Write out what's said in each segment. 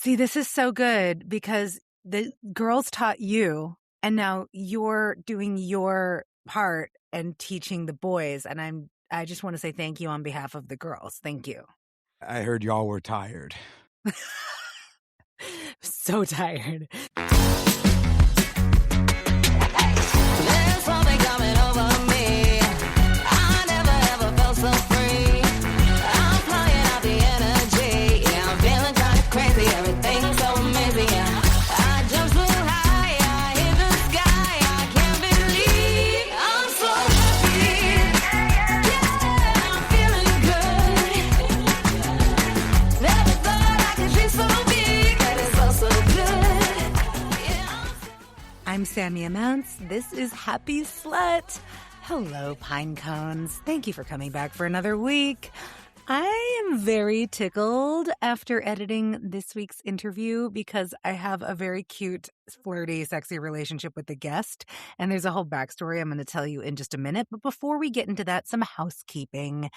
See, this is so good because the girls taught you and now you're doing your part and teaching the boys. And I just want to say thank you on behalf of the girls. Thank you. I heard y'all were tired. So tired. There's something coming over me. I never ever felt so free. I'm flying out the energy. Yeah, I'm feeling kind of crazy. Everything's so amazing. Yeah, I jump so high. I hit the sky. I can't believe I'm so happy. Yeah, I'm feeling good. Never thought I could dream so big, but it's all so good. Yeah. I'm Sammy Amounts. This is Happy Slut. Hello, Pine Cones. Thank you for coming back for another week. I am very tickled after editing this week's interview because I have a very cute, flirty, sexy relationship with the guest. And there's a whole backstory I'm going to tell you in just a minute. But before we get into that, some housekeeping.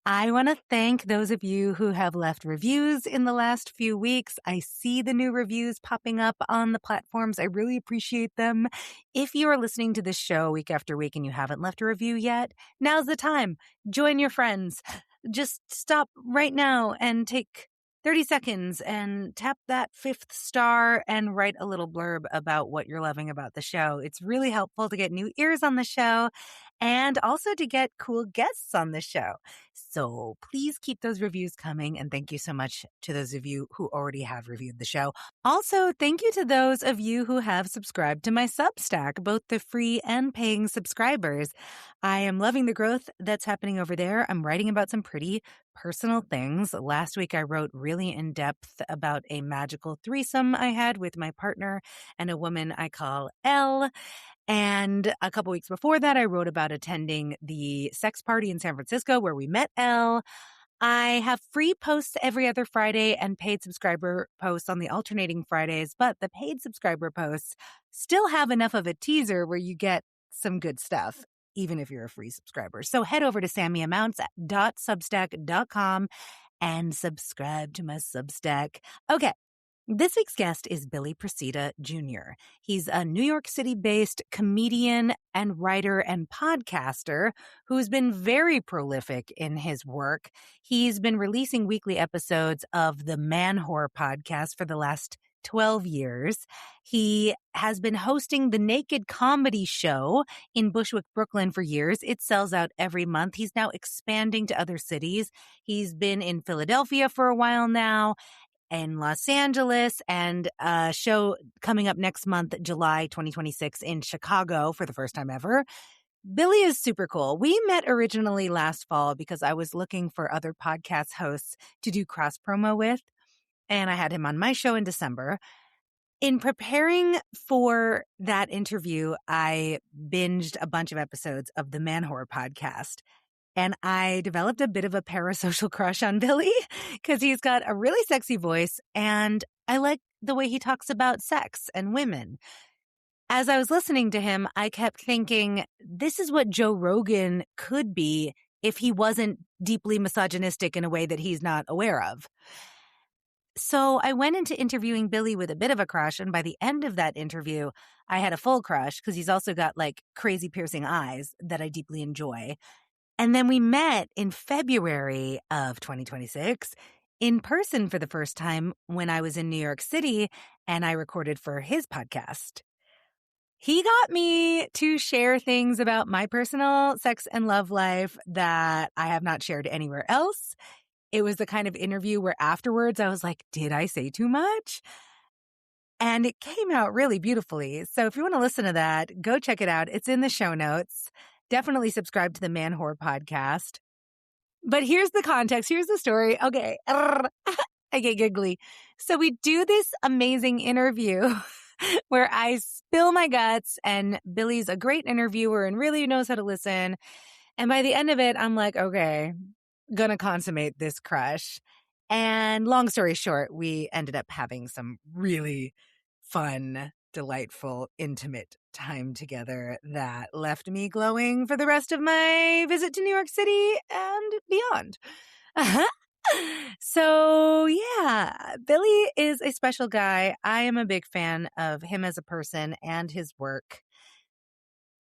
I want to thank those of you who have left reviews in the last few weeks. I see the new reviews popping up on the platforms. I really appreciate them. If you are listening to this show week after week and you haven't left a review yet, now's the time. Join your friends. Just stop right now and take 30 seconds and tap that 5th star and write a little blurb about what you're loving about the show. It's really helpful to get new ears on the show and also to get cool guests on the show. So please keep those reviews coming. And thank you so much to those of you who already have reviewed the show. Also, thank you to those of you who have subscribed to my Substack, both the free and paying subscribers. I am loving the growth that's happening over there. I'm writing about some pretty personal things. Last week, I wrote really in depth about a magical threesome I had with my partner and a woman I call Elle. And a couple weeks before that, I wrote about attending the sex party in San Francisco where we met Elle. I have free posts every other Friday and paid subscriber posts on the alternating Fridays, but the paid subscriber posts still have enough of a teaser where you get some good stuff, even if you're a free subscriber. So head over to sammyamounts.substack.com and subscribe to my Substack. Okay. This week's guest is Billy Procida Jr. He's a New York City-based comedian and writer and podcaster who's been very prolific in his work. He's been releasing weekly episodes of the Manwhore Podcast for the last 12 years. He has been hosting the Naked Comedy Show in Bushwick, Brooklyn for years. It sells out every month. He's now expanding to other cities. He's been in Philadelphia for a while now, in Los Angeles, and a show coming up next month, July 2026, in Chicago for the first time ever. Billy is super cool. We met originally last fall because I was looking for other podcast hosts to do cross promo with, and I had him on my show in December. In preparing for that interview, I binged a bunch of episodes of the Manwhore Podcast. And I developed a bit of a parasocial crush on Billy because he's got a really sexy voice and I like the way he talks about sex and women. As I was listening to him, I kept thinking, this is what Joe Rogan could be if he wasn't deeply misogynistic in a way that he's not aware of. So I went into interviewing Billy with a bit of a crush, and by the end of that interview, I had a full crush because he's also got like crazy piercing eyes that I deeply enjoy. And then we met in February of 2026 in person for the first time when I was in New York City and I recorded for his podcast. He got me to share things about my personal sex and love life that I have not shared anywhere else. It was the kind of interview where afterwards I was like, did I say too much? And it came out really beautifully. So if you want to listen to that, go check it out. It's in the show notes. Definitely subscribe to the Manwhore Podcast. But here's the context. Here's the story. Okay. I get giggly. So we do this amazing interview where I spill my guts and Billy's a great interviewer and really knows how to listen. And by the end of it, I'm like, okay, gonna consummate this crush. And long story short, we ended up having some really fun, delightful, intimate time together that left me glowing for the rest of my visit to New York City and beyond. So, yeah, Billy is a special guy. I am a big fan of him as a person and his work.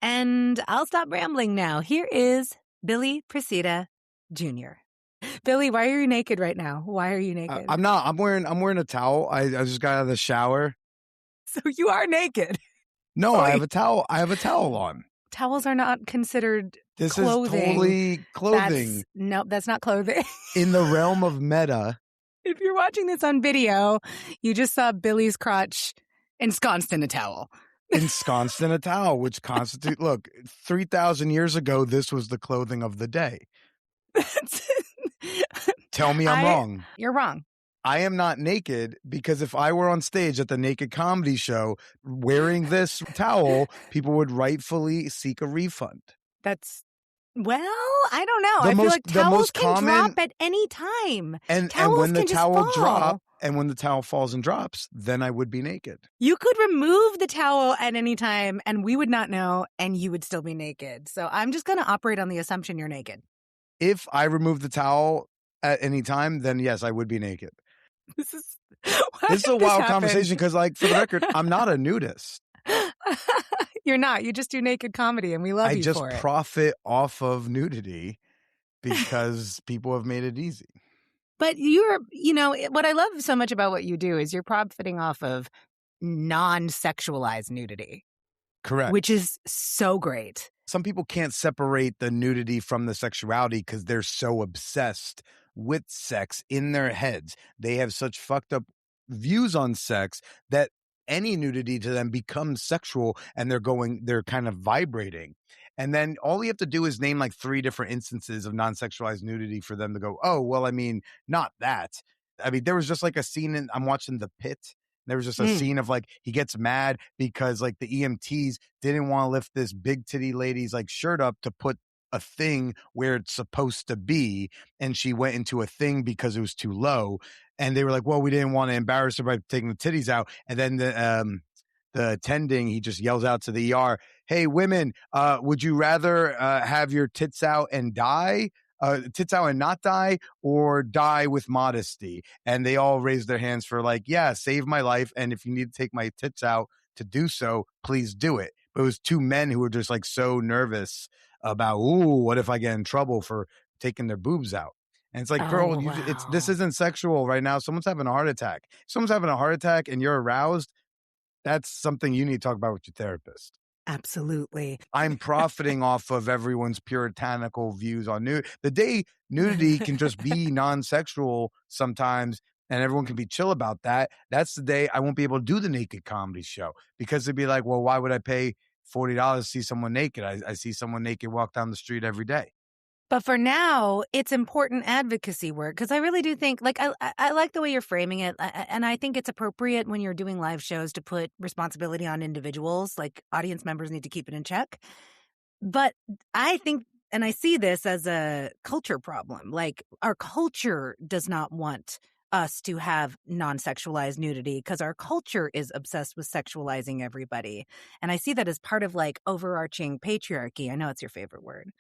And I'll stop rambling now. Here is Billy Procida Jr. Billy, why are you naked right now? Why are you naked? I'm not. I'm wearing a towel. I just got out of the shower. So you are naked. No, Oh, I have a towel. I have a towel on. Towels are not considered This clothing. is totally clothing. That's not clothing. In the realm of meta. If you're watching this on video, you just saw Billy's crotch ensconced in a towel. Ensconced in a towel, which constitute, look, 3,000 years ago, this was the clothing of the day. Tell me I'm wrong. You're wrong. I am not naked because if I were on stage at the Naked Comedy Show wearing this towel, people would rightfully seek a refund. Well, I don't know. I feel like towels can drop at any time. And when the towel drop and when the towel falls and drops, then I would be naked. You could remove the towel at any time and we would not know and you would still be naked. So I'm just going to operate on the assumption you're naked. If I remove the towel at any time, then yes, I would be naked. This is a wild conversation because, like, for the record, I'm not a nudist. You're not. You just do naked comedy and we love you for it. I just profit off of nudity because people have made it easy. But what I love so much about what you do is you're profiting off of non-sexualized nudity. Correct. Which is so great. Some people can't separate the nudity from the sexuality because they're so obsessed with sex in their heads. They have such fucked up views on sex that any nudity to them becomes sexual and they're kind of vibrating. And then all you have to do is name like 3 different instances of non-sexualized nudity for them to go, oh, well, I mean, not that. I mean, there was just like a scene I'm watching The Pit. There was just a scene of like, he gets mad because like the EMTs didn't want to lift this big titty lady's like shirt up to put a thing where it's supposed to be. And she went into a thing because it was too low. And they were like, well, we didn't want to embarrass her by taking the titties out. And then the attending, he just yells out to the ER, hey, women, would you rather have your tits out and die? Tits out and not die, or die with modesty? And they all raised their hands for like, yeah, save my life. And if you need to take my tits out to do so, please do it. But it was 2 men who were just like so nervous about, ooh, what if I get in trouble for taking their boobs out? And it's like, girl, this isn't sexual right now. Someone's having a heart attack. If someone's having a heart attack and you're aroused, that's something you need to talk about with your therapist. Absolutely. I'm profiting off of everyone's puritanical views on nudity. The day nudity can just be non-sexual sometimes and everyone can be chill about that, that's the day I won't be able to do the Naked Comedy Show because it'd be like, well, why would I pay $40 to see someone naked? I see someone naked walk down the street every day. But for now, it's important advocacy work because I really do think, like, I like the way you're framing it. And I think it's appropriate when you're doing live shows to put responsibility on individuals. Like, audience members need to keep it in check. But I think, and I see this as a culture problem. Like, our culture does not want us to have non-sexualized nudity because our culture is obsessed with sexualizing everybody. And I see that as part of like overarching patriarchy. I know it's your favorite word.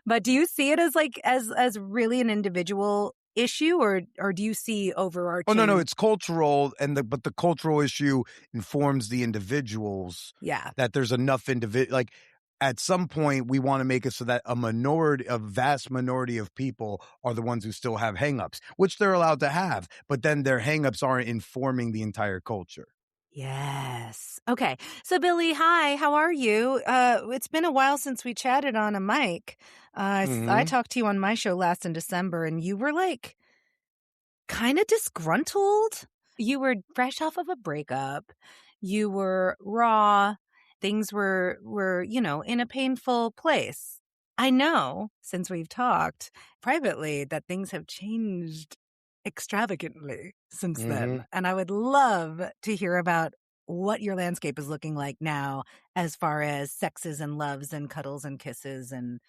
But do you see it as like as really an individual issue or do you see overarching? Oh, no, it's cultural but the cultural issue informs the individuals. Yeah. That there's enough like at some point, we want to make it so that a vast minority of people are the ones who still have hangups, which they're allowed to have, but then their hangups aren't informing the entire culture. Yes. Okay. So, Billy, hi, how are you? It's been a while since we chatted on a mic. I talked to you on my show last in December, and you were like kind of disgruntled. You were fresh off of a breakup. You were raw. Things were, in a painful place. I know, since we've talked privately, that things have changed extravagantly since then. And I would love to hear about what your landscape is looking like now as far as sexes and loves and cuddles and kisses and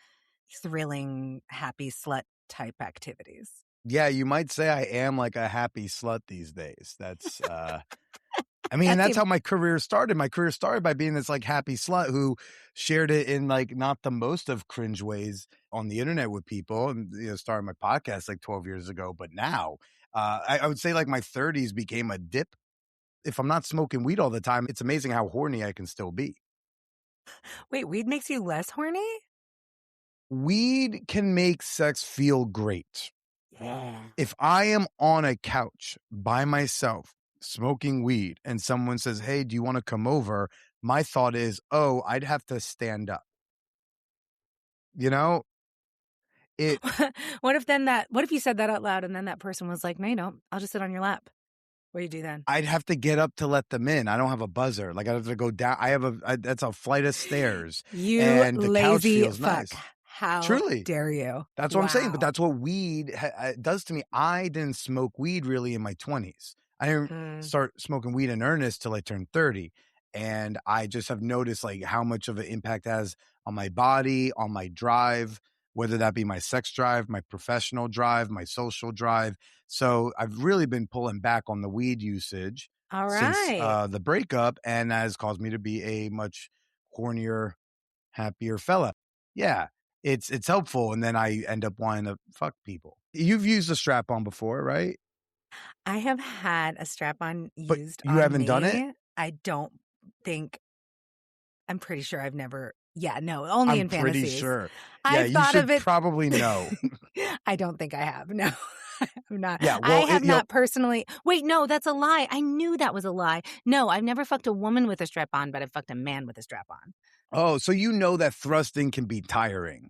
thrilling, happy slut type activities. Yeah, you might say I am like a happy slut these days. That's... I mean, that's how my career started. My career started by being this like happy slut who shared it in like not the most of cringe ways on the internet with people and, started my podcast like 12 years ago. But now I would say like my 30s became a dip. If I'm not smoking weed all the time, it's amazing how horny I can still be. Wait, weed makes you less horny? Weed can make sex feel great. Yeah. If I am on a couch by myself smoking weed and someone says, hey, do you want to come over? My thought is, oh, I'd have to stand up. It. What if you said that out loud and then that person was like, no, you don't. I'll just sit on your lap. What do you do then? I'd have to get up to let them in. I don't have a buzzer. Like I have to go down. That's a flight of stairs. You and the couch lazy feels fuck. nice. How Truly. dare you? That's what I'm saying. But that's what weed does to me. I didn't smoke weed really in my 20s. I didn't start smoking weed in earnest till I turned 30. And I just have noticed like how much of an impact it has on my body, on my drive, whether that be my sex drive, my professional drive, my social drive. So I've really been pulling back on the weed usage since the breakup, and that has caused me to be a much hornier, happier fella. Yeah, it's helpful, and then I end up wanting to fuck people. You've used a strap-on before, right? I have had a strap-on But used you on haven't me. done it? I'm pretty sure I've never. Yeah, no, only in I'm pretty fantasies. sure. I've you thought should of it. probably know. I don't think I have. No, I'm not. Yeah, I have not personally. Wait, no, that's a lie. I knew that was a lie. No, I've never fucked a woman with a strap-on, but I've fucked a man with a strap-on. Oh, so you know that thrusting can be tiring.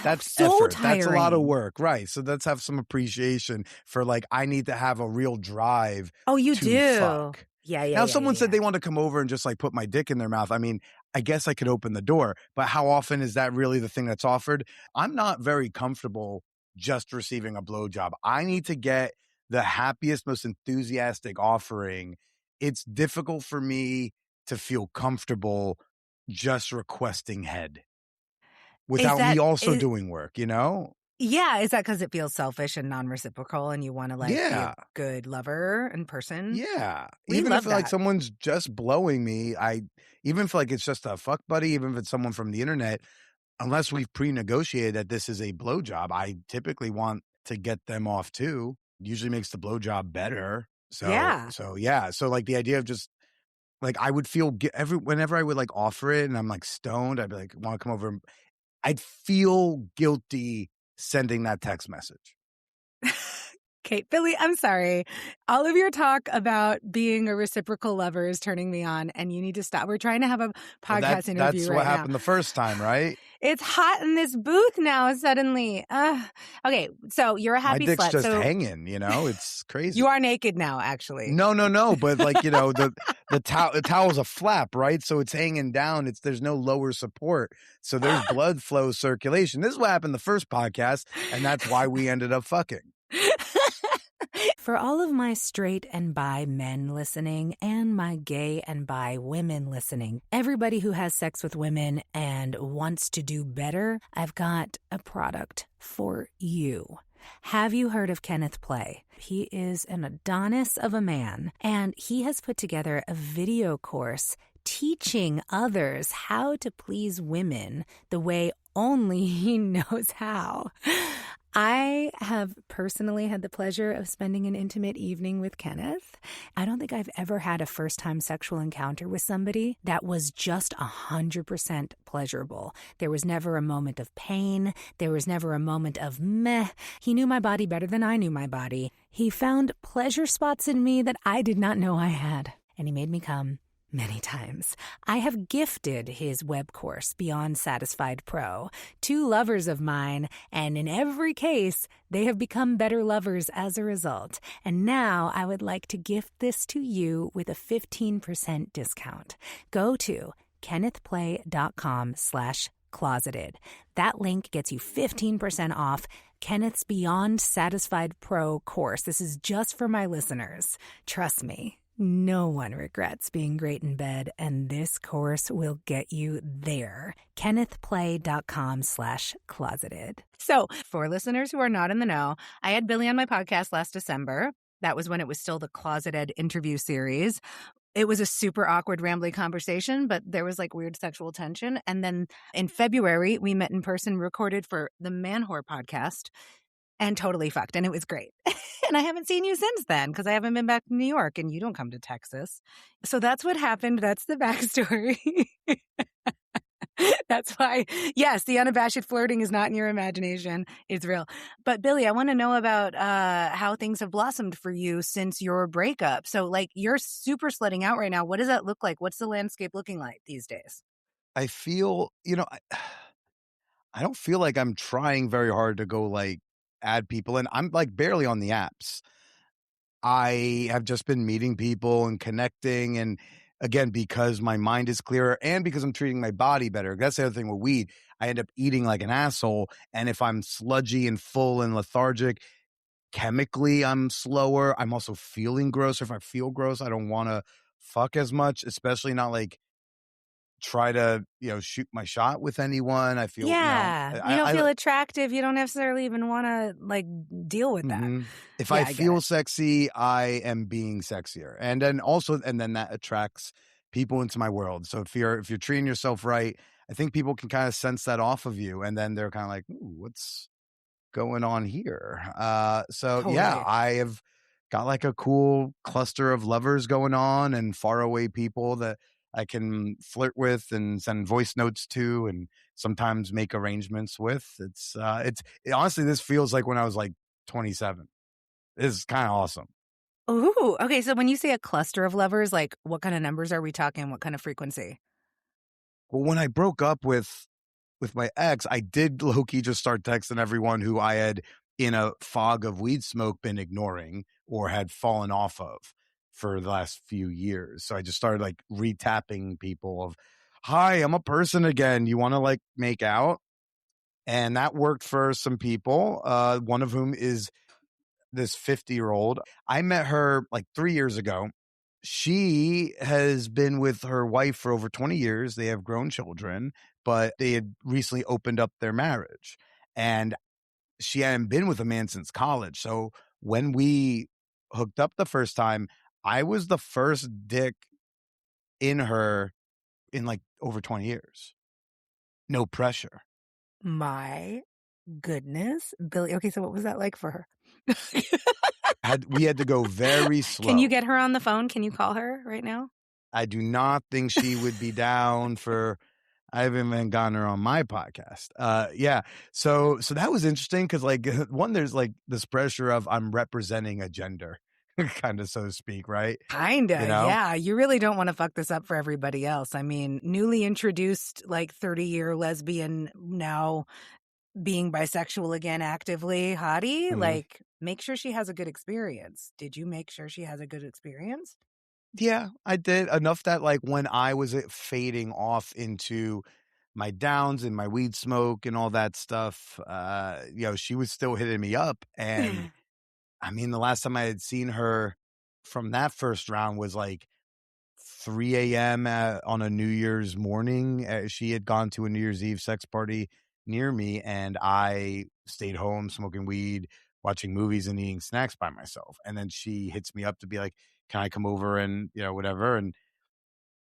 That's so effort. tiring. That's a lot of work, right? So let's have some appreciation for like I need to have a real drive. Oh, you to do. Fuck. Yeah. Now, someone said they want to come over and just like put my dick in their mouth. I mean, I guess I could open the door, but how often is that really the thing that's offered? I'm not very comfortable just receiving a blowjob. I need to get the happiest, most enthusiastic offering. It's difficult for me to feel comfortable just requesting head without me also doing work, Yeah, is that because it feels selfish and non-reciprocal and you want to be a good lover in person? Yeah. We even love if like that. someone's just blowing me, I even if like it's just a fuck buddy, even if it's someone from the internet, unless we've pre-negotiated that this is a blowjob, I typically want to get them off too. Usually makes the blowjob better. So like the idea of just like I would feel whenever I would like offer it and I'm like stoned, I'd be like, want to come over? I'd feel guilty sending that text message. Okay, Billy, I'm sorry. All of your talk about being a reciprocal lover is turning me on, and you need to stop. We're trying to have a podcast interview That's right what now. happened the first time, right? It's hot in this booth now suddenly. Okay, so you're a happy My dick's slut. just so hanging, it's crazy. you are naked now, actually. No, but like, the towel's a flap, right? So it's hanging down. There's no lower support. So there's blood flow circulation. This is what happened the first podcast, and that's why we ended up fucking. For all of my straight and bi men listening and my gay and bi women listening, everybody who has sex with women and wants to do better, I've got a product for you. Have you heard of Kenneth Play? He is an Adonis of a man, and he has put together a video course teaching others how to please women the way only he knows how. I have personally had the pleasure of spending an intimate evening with Kenneth. I don't think I've ever had a first-time sexual encounter with somebody that was just 100% pleasurable. There was never a moment of pain. There was never a moment of meh. He knew my body better than I knew my body. He found pleasure spots in me that I did not know I had, and he made me come many times. I have gifted his web course, Beyond Satisfied Pro, to lovers of mine, and in every case, they have become better lovers as a result. And now I would like to gift this to you with a 15% discount. Go to kennethplay.com/closeted. That link gets you 15% off Kenneth's Beyond Satisfied Pro course. This is just for my listeners. Trust me. No one regrets being great in bed, and this course will get you there. kennethplay.com/closeted. So, for listeners who are not in the know, I had Billy on my podcast last December. That was when it was still the Closeted interview series. It was a super awkward, rambly conversation, but there was like weird sexual tension. And then in February, we met in person, recorded for the Manwhore Podcast, and totally fucked. And it was great. And I haven't seen you since then because I haven't been back to New York and you don't come to Texas. So that's what happened. That's the backstory. That's why, yes, the unabashed flirting is not in your imagination. It's real. But Billy, I want to know about how things have blossomed for you since your breakup. So like you're super slutting out right now. What does that look like? What's the landscape looking like these days? I feel, I don't feel like I'm trying very hard to go like add people, and I'm like barely on the apps. I have just been meeting people and connecting, and again, because my mind is clearer and because I'm treating my body better. That's the other thing with weed. I end up eating like an asshole, and if I'm sludgy and full and lethargic, chemically I'm slower. I'm also feeling gross. If I feel gross, I don't want to fuck as much, especially not like try to, shoot my shot with anyone. I feel, Yeah. You don't feel attractive. You don't necessarily even want to like deal with that. If Yeah, I I get feel it. sexy, I am being sexier. And then that attracts people into my world. So if you're treating yourself right, I think people can kind of sense that off of you. And then they're kind of like, ooh, what's going on here? So Totally. yeah, I have got like a cool cluster of lovers going on and faraway people that I can flirt with and send voice notes to and sometimes make arrangements with. Honestly, this feels like when I was like 27. This is kind of awesome. Ooh, okay. So when you say a cluster of lovers, like what kind of numbers are we talking? What kind of frequency? Well, when I broke up with my ex, I did low-key just start texting everyone who I had in a fog of weed smoke been ignoring or had fallen off of for the last few years. So I just started like retapping people of, hi, I'm a person again. You want to like make out? And that worked for some people. One of whom is this 50-year-old. I met her like 3 years ago. She has been with her wife for over 20 years. They have grown children, but they had recently opened up their marriage. And she hadn't been with a man since college. So when we hooked up the first time, I was the first dick in her in like over 20 years. No pressure. My goodness, Billy. Okay, so what was that like for her? We had to go very slow. Can you get her on the phone? Can you call her right now? I do not think she would be down for. I haven't even gotten her on my podcast. Yeah. So that was interesting because like one, there's like this pressure of I'm representing a gender, kind of, so to speak, right? Kinda, yeah. You really don't want to fuck this up for everybody else. I mean, newly introduced, like 30-year lesbian, now being bisexual again actively, hottie, like make sure she has a good experience. Did you make sure she has a good experience? Yeah, I did enough that like when I was fading off into my downs and my weed smoke and all that stuff, she was still hitting me up. And I mean, the last time I had seen her from that first round was like 3 a.m. On a New Year's morning. She had gone to a New Year's Eve sex party near me, and I stayed home smoking weed, watching movies, and eating snacks by myself. And then she hits me up to be like, can I come over and, whatever. And,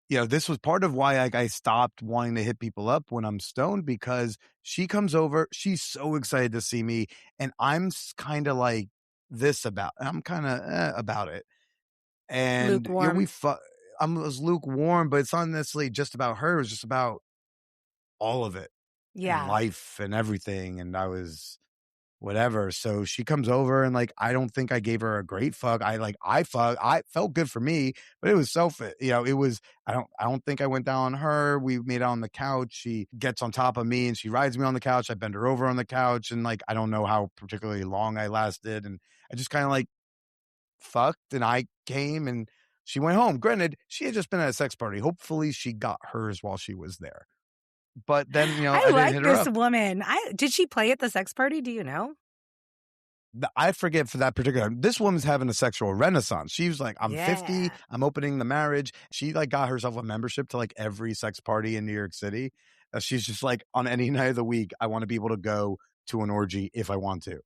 this was part of why I stopped wanting to hit people up when I'm stoned, because she comes over. She's so excited to see me. And I'm kind of like I'm kind of about it. And, Lukewarm. I was lukewarm, but it's not necessarily just about her. It was just about all of it. Yeah. And life and everything. And I was whatever. So she comes over and like, I don't think I gave her a great fuck. I felt good for me, but it was I don't think I went down on her. We made out on the couch. She gets on top of me and she rides me on the couch. I bend her over on the couch. And like, I don't know how particularly long I lasted. And I just kind of like fucked, and I came and she went home. Granted, she had just been at a sex party. Hopefully she got hers while she was there. But then, I I didn't like hit her this up. woman. Did she play at the sex party? Do you know? I forget for that particular. This woman's having a sexual renaissance. She was like, I'm 50. I'm opening the marriage. She like got herself a membership to like every sex party in New York City. She's just like, on any night of the week, I want to be able to go to an orgy if I want to.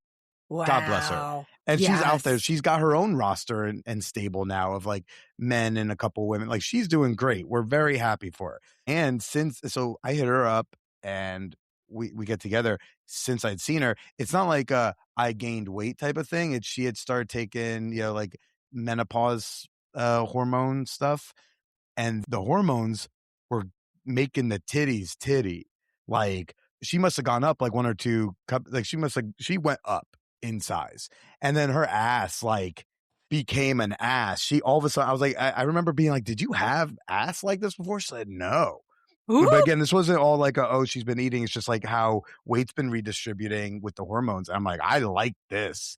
Wow. God bless her. And she's out there. She's got her own roster and stable now of like men and a couple women. Like she's doing great. We're very happy for her. And so I hit her up and we get together. Since I'd seen her, it's not like I gained weight type of thing. She had started taking, like menopause hormone stuff. And the hormones were making the titties titty. Like she must have gone up like 1 or 2 cup. Like she went up in size. And then her ass like became an ass. She all of a sudden, I was like, I remember being like, did you have ass like this before? She said, no. Ooh. But again, this wasn't all like, she's been eating. It's just like how weight's been redistributing with the hormones. I'm like, I like this.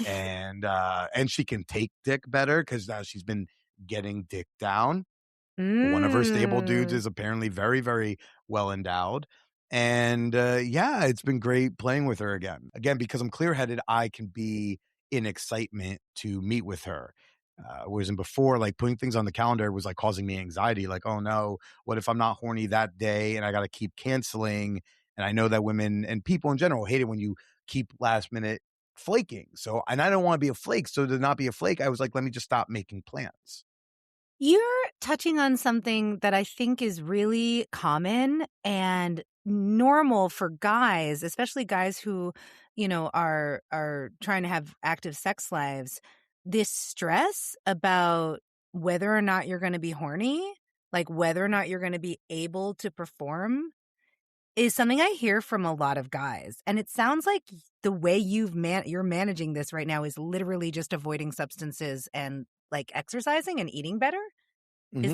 And she can take dick better because now she's been getting dick down. One of her stable dudes is apparently very, very well endowed. And it's been great playing with her again. Again, because I'm clear-headed, I can be in excitement to meet with her. Whereas before, like putting things on the calendar was like causing me anxiety. Like, oh no, what if I'm not horny that day and I got to keep canceling? And I know that women and people in general hate it when you keep last minute flaking. So, and I don't want to be a flake. So to not be a flake, I was like, let me just stop making plans. You're touching on something that I think is really common and normal for guys, especially guys who, are trying to have active sex lives. This stress about whether or not you're going to be horny, like whether or not you're going to be able to perform, is something I hear from a lot of guys. And it sounds like the way you're managing this right now is literally just avoiding substances and like exercising and eating better. Mm-hmm.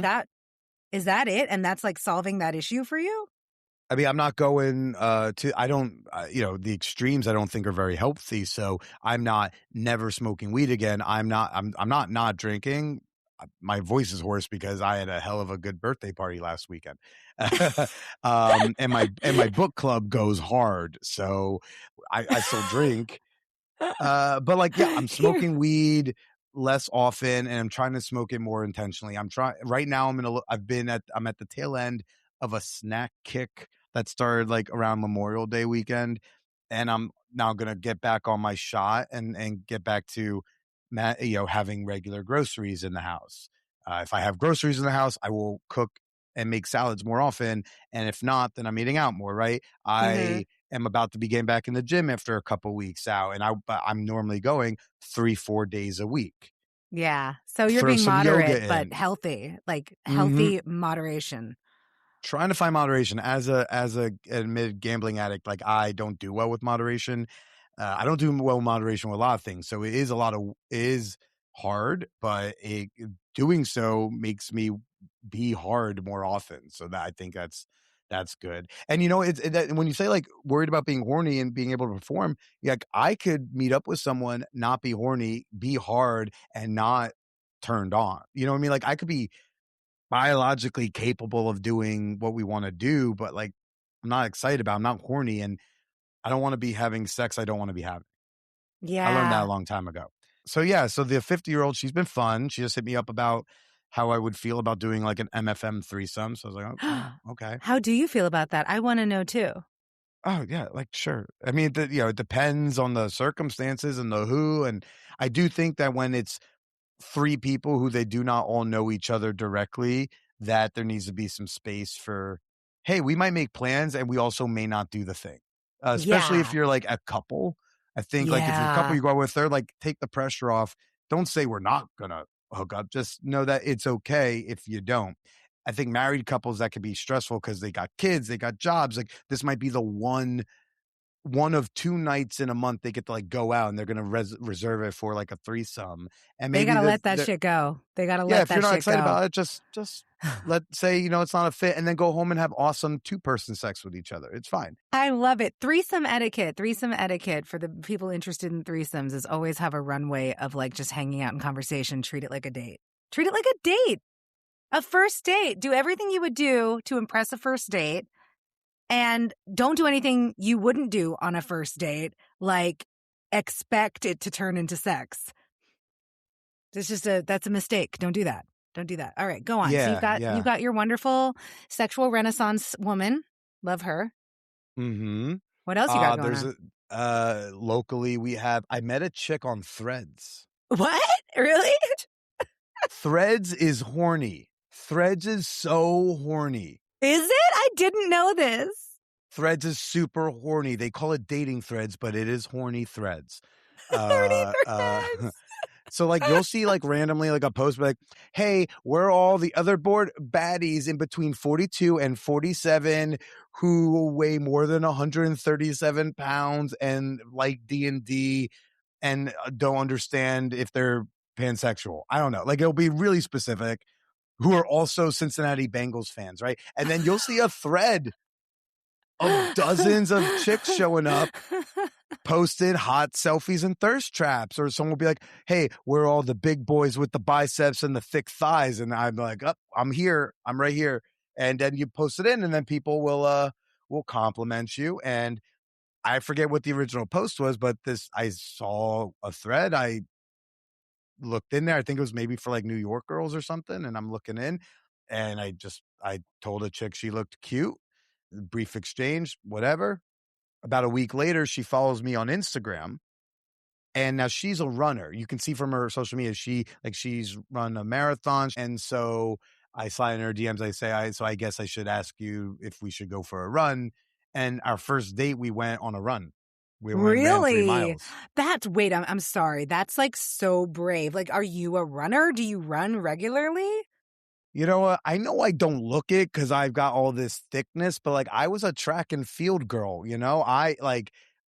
Is that it? And that's like solving that issue for you? I mean, I'm not going the extremes I don't think are very healthy. So I'm not never smoking weed again. I'm not drinking. My voice is hoarse because I had a hell of a good birthday party last weekend. And my book club goes hard. So I still drink. But like, yeah, I'm smoking weed less often and I'm trying to smoke it more intentionally. Right now I'm at the tail end of a snack kick that started like around Memorial Day weekend. And I'm now going to get back on my shot and get back to, having regular groceries in the house. If I have groceries in the house, I will cook and make salads more often. And if not, then I'm eating out more, right? I am about to be getting back in the gym after a couple weeks out. And I'm normally going 3-4 days a week. Yeah. So you're being moderate, but healthy, like healthy moderation. Trying to find moderation as a admitted gambling addict. Like I don't do well with moderation. I don't do well with moderation with a lot of things. So it is hard, but doing so makes me be hard more often. So that I think that's good. And when you say like worried about being horny and being able to perform, like I could meet up with someone, not be horny, be hard and not turned on. You know what I mean? Like I could be biologically capable of doing what we want to do, but like I'm not excited about, I'm not horny and I don't want to be having sex I don't want to be having. Yeah. I learned that a long time ago. So yeah, so the 50-year-old, she's been fun. She just hit me up about how I would feel about doing like an MFM threesome. So I was like, okay. How do you feel about that? I want to know too. Oh yeah, like sure. I mean, it depends on the circumstances and the who. And I do think that when it's 3 people who they do not all know each other directly, that there needs to be some space for, hey, we might make plans and we also may not do the thing. Especially if you're like a couple. I think like if you're a couple you go out with, they're like, take the pressure off. Don't say we're not gonna hook up. Just know that it's okay if you don't. I think married couples, that could be stressful because they got kids, they got jobs. Like this might be the one of 2 nights in a month they get to like go out and they're going to reserve it for like a threesome. And maybe they got to let that shit go. They got to let that shit go. If you're not excited about it, just let's say, it's not a fit and then go home and have awesome 2-person sex with each other. It's fine. I love it. Threesome etiquette for the people interested in threesomes is always have a runway of like just hanging out in conversation. Treat it like a date. Treat it like a date. A first date. Do everything you would do to impress a first date. And don't do anything you wouldn't do on a first date, like expect it to turn into sex. That's a mistake. Don't do that. Don't do that. All right, go on. Yeah, so you've got your wonderful sexual renaissance woman. Love her. Mm-hmm. What else you got going on? Locally, I met a chick on Threads. What? Really? Threads is horny. Threads is so horny. Is it? I didn't know this. Threads is super horny. They call it dating Threads, but it is horny Threads. 30 threads. So like you'll see like randomly like a post like, hey, we're all the other board baddies in between 42 and 47 who weigh more than 137 pounds and like D&D and don't understand if they're pansexual. I don't know. Like it'll be really specific, who are also Cincinnati Bengals fans, right? And then you'll see a thread of dozens of chicks showing up, posted hot selfies and thirst traps, or someone will be like, hey, we're all the big boys with the biceps and the thick thighs. And I'm like, oh, I'm here. I'm right here. And then you post it in and then people will compliment you. And I forget what the original post was, but I saw a thread. I looked in there. I think it was maybe for like New York girls or something. And I'm looking in and I told a chick she looked cute. Brief exchange, whatever. About a week later, she follows me on Instagram. And now she's a runner. You can see from her social media, she's run a marathon. And so I slide in her DMs. I say, so I guess I should ask you if we should go for a run. And our first date, we went on a run. We went and ran 3 miles. Wait, I'm sorry. That's like so brave. Like, are you a runner? Do you run regularly? You know what? I know I don't look it because I've got all this thickness, but like I was a track and field girl, you know?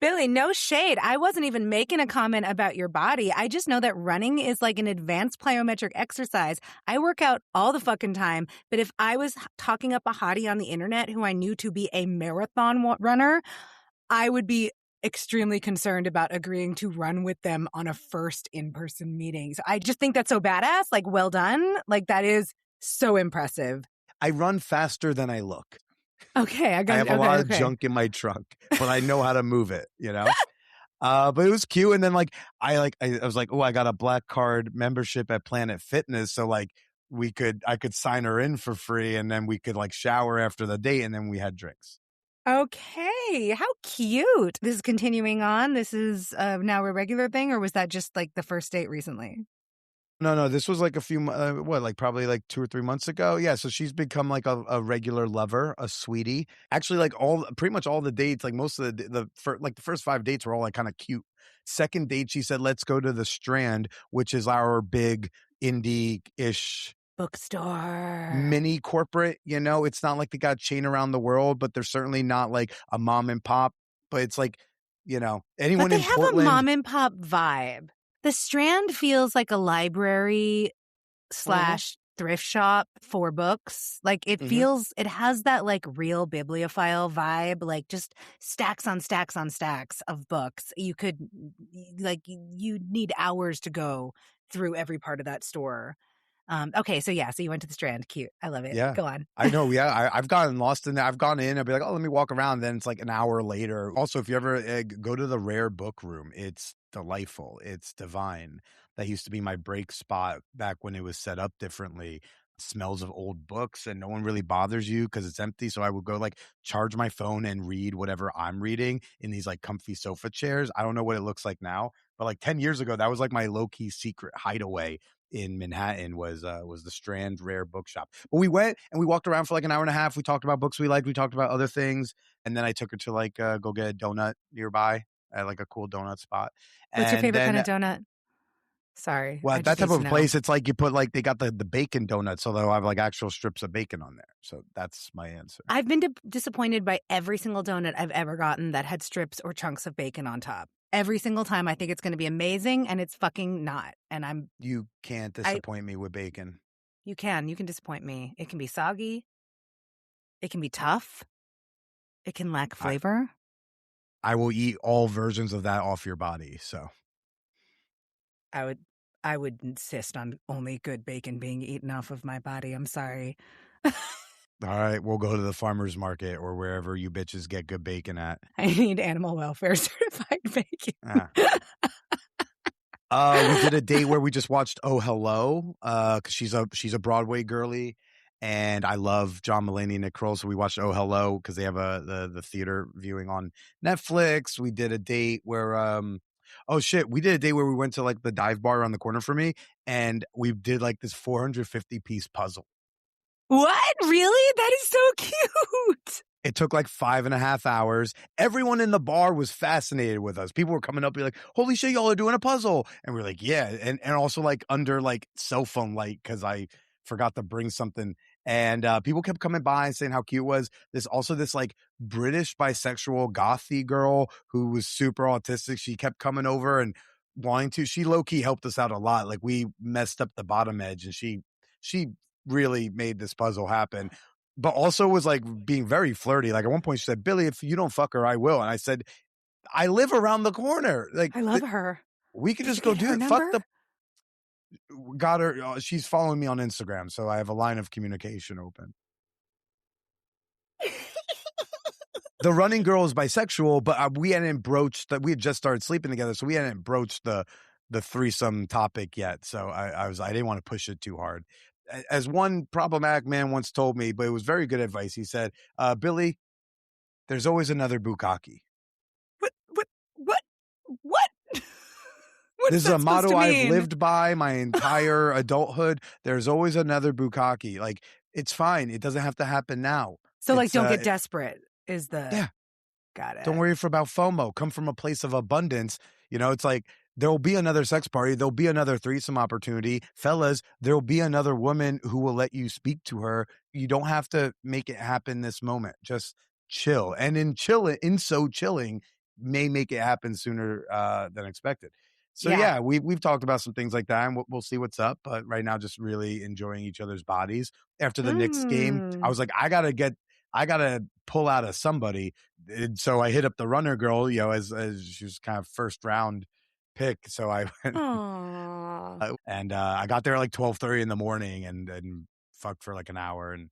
Billy, no shade. I wasn't even making a comment about your body. I just know that running is like an advanced plyometric exercise. I work out all the fucking time. But if I was talking up a hottie on the internet who I knew to be a marathon runner, I would be extremely concerned about agreeing to run with them on a first in-person meeting. So I just think that's so badass. Like, well done. Like, that is so impressive. I run faster than I look. Okay, I have a lot of junk in my trunk, but I know how to move it, you know? But it was cute. And then I was like, oh, I got a Black Card membership at Planet Fitness. So like I could sign her in for free and then we could like shower after the date and then we had drinks. Okay, how cute. This is continuing on. This is now a regular thing, or was that just like the first date recently? No, this was like a few, probably like 2 or 3 months ago. Yeah, so she's become like a regular lover, a sweetie. Actually, like pretty much all the dates, like most of the first 5 dates were all like kind of cute. Second date, she said, let's go to the Strand, which is our big indie-ish bookstore, mini corporate, you know? It's not like they got a chain around the world, but they're certainly not like a mom and pop, but it's like, you know, anyone in Portland. But they have a mom and pop vibe. The Strand feels like a library / thrift shop for books. Like it feels, it has that like real bibliophile vibe, like just stacks on stacks on stacks of books. You need hours to go through every part of that store. Okay, so you went to the Strand. Cute. I love it. Yeah. Go on. I know. Yeah. I've gotten lost in there. I've gone in. I'll be like, oh, let me walk around. Then it's like an hour later. Also, if you ever go to the Rare Book Room, it's delightful. It's divine. That used to be my break spot back when it was set up differently. Smells of old books and no one really bothers you because it's empty. So I would go like charge my phone and read whatever I'm reading in these like comfy sofa chairs. I don't know what it looks like now, but like 10 years ago, that was like my low-key secret hideaway in Manhattan was the Strand Rare Bookshop. But we went and we walked around for like an hour and a half. We talked about books we liked. We talked about other things. And then I took her to like go get a donut nearby at like a cool donut spot. What's your favorite kind of donut? Sorry. Well, that type of place, it's like you put like, they got the bacon donuts, so they'll have like actual strips of bacon on there. So that's my answer. I've been disappointed by every single donut I've ever gotten that had strips or chunks of bacon on top. Every single time I think it's going to be amazing and it's fucking not. And you can't disappoint me with bacon. You can disappoint me. It can be soggy. It can be tough. It can lack flavor. I will eat all versions of that off your body. So I would insist on only good bacon being eaten off of my body. I'm sorry. All right, we'll go to the farmer's market or wherever you bitches get good bacon at. I need animal welfare certified bacon. We did a date where we just watched Oh Hello, because she's a Broadway girly, And I love John Mulaney and Nick Kroll, so we watched Oh Hello because they have the theater viewing on Netflix. We did a date where we did a date where we went to like the dive bar around the corner for me, and we did like this 450-piece puzzle. What? Really? That is so cute. It took like 5.5 hours. Everyone in the bar was fascinated with us. People were coming up, be like, "Holy shit, y'all are doing a puzzle!" And we're like, "Yeah," and also like under like cell phone light because I forgot to bring something. And people kept coming by and saying how cute it was. This like British bisexual gothy girl who was super autistic. She kept coming over and wanting to. She low key helped us out a lot. Like we messed up the bottom edge, and she really made this puzzle happen. But also was like being very flirty. Like at one point she said, "Billy, if you don't fuck her, I will." And I said, "I live around the corner. Like I love her. we could Did just you go get do her it." number? Fuck the. Got her. She's following me on Instagram, so I have a line of communication open. The running girl is bisexual, but we hadn't broached that. We had just started sleeping together, so we hadn't broached the threesome topic yet. So I didn't want to push it too hard. As one problematic man once told me, but it was very good advice. He said, "Billy, there's always another bukkake." What? What? What This is that a supposed motto to I've mean? lived by my entire adulthood. There's always another bukkake. Like it's fine. It doesn't have to happen now. So like, It's, don't get desperate. Is the yeah. Got it? Don't worry about FOMO. Come from a place of abundance. You know, it's like there'll be another sex party. There'll be another threesome opportunity. Fellas, there'll be another woman who will let you speak to her. You don't have to make it happen this moment. Just chill. And in so chilling may make it happen sooner than expected. So yeah, we've talked about some things like that, and we'll see what's up. But right now, just really enjoying each other's bodies. After the Knicks game, I was like, I gotta pull out of somebody. And so I hit up the runner girl, you know, as she was kind of first round pick. So I went and I got there at like 12:30 in the morning and fucked for like an hour. And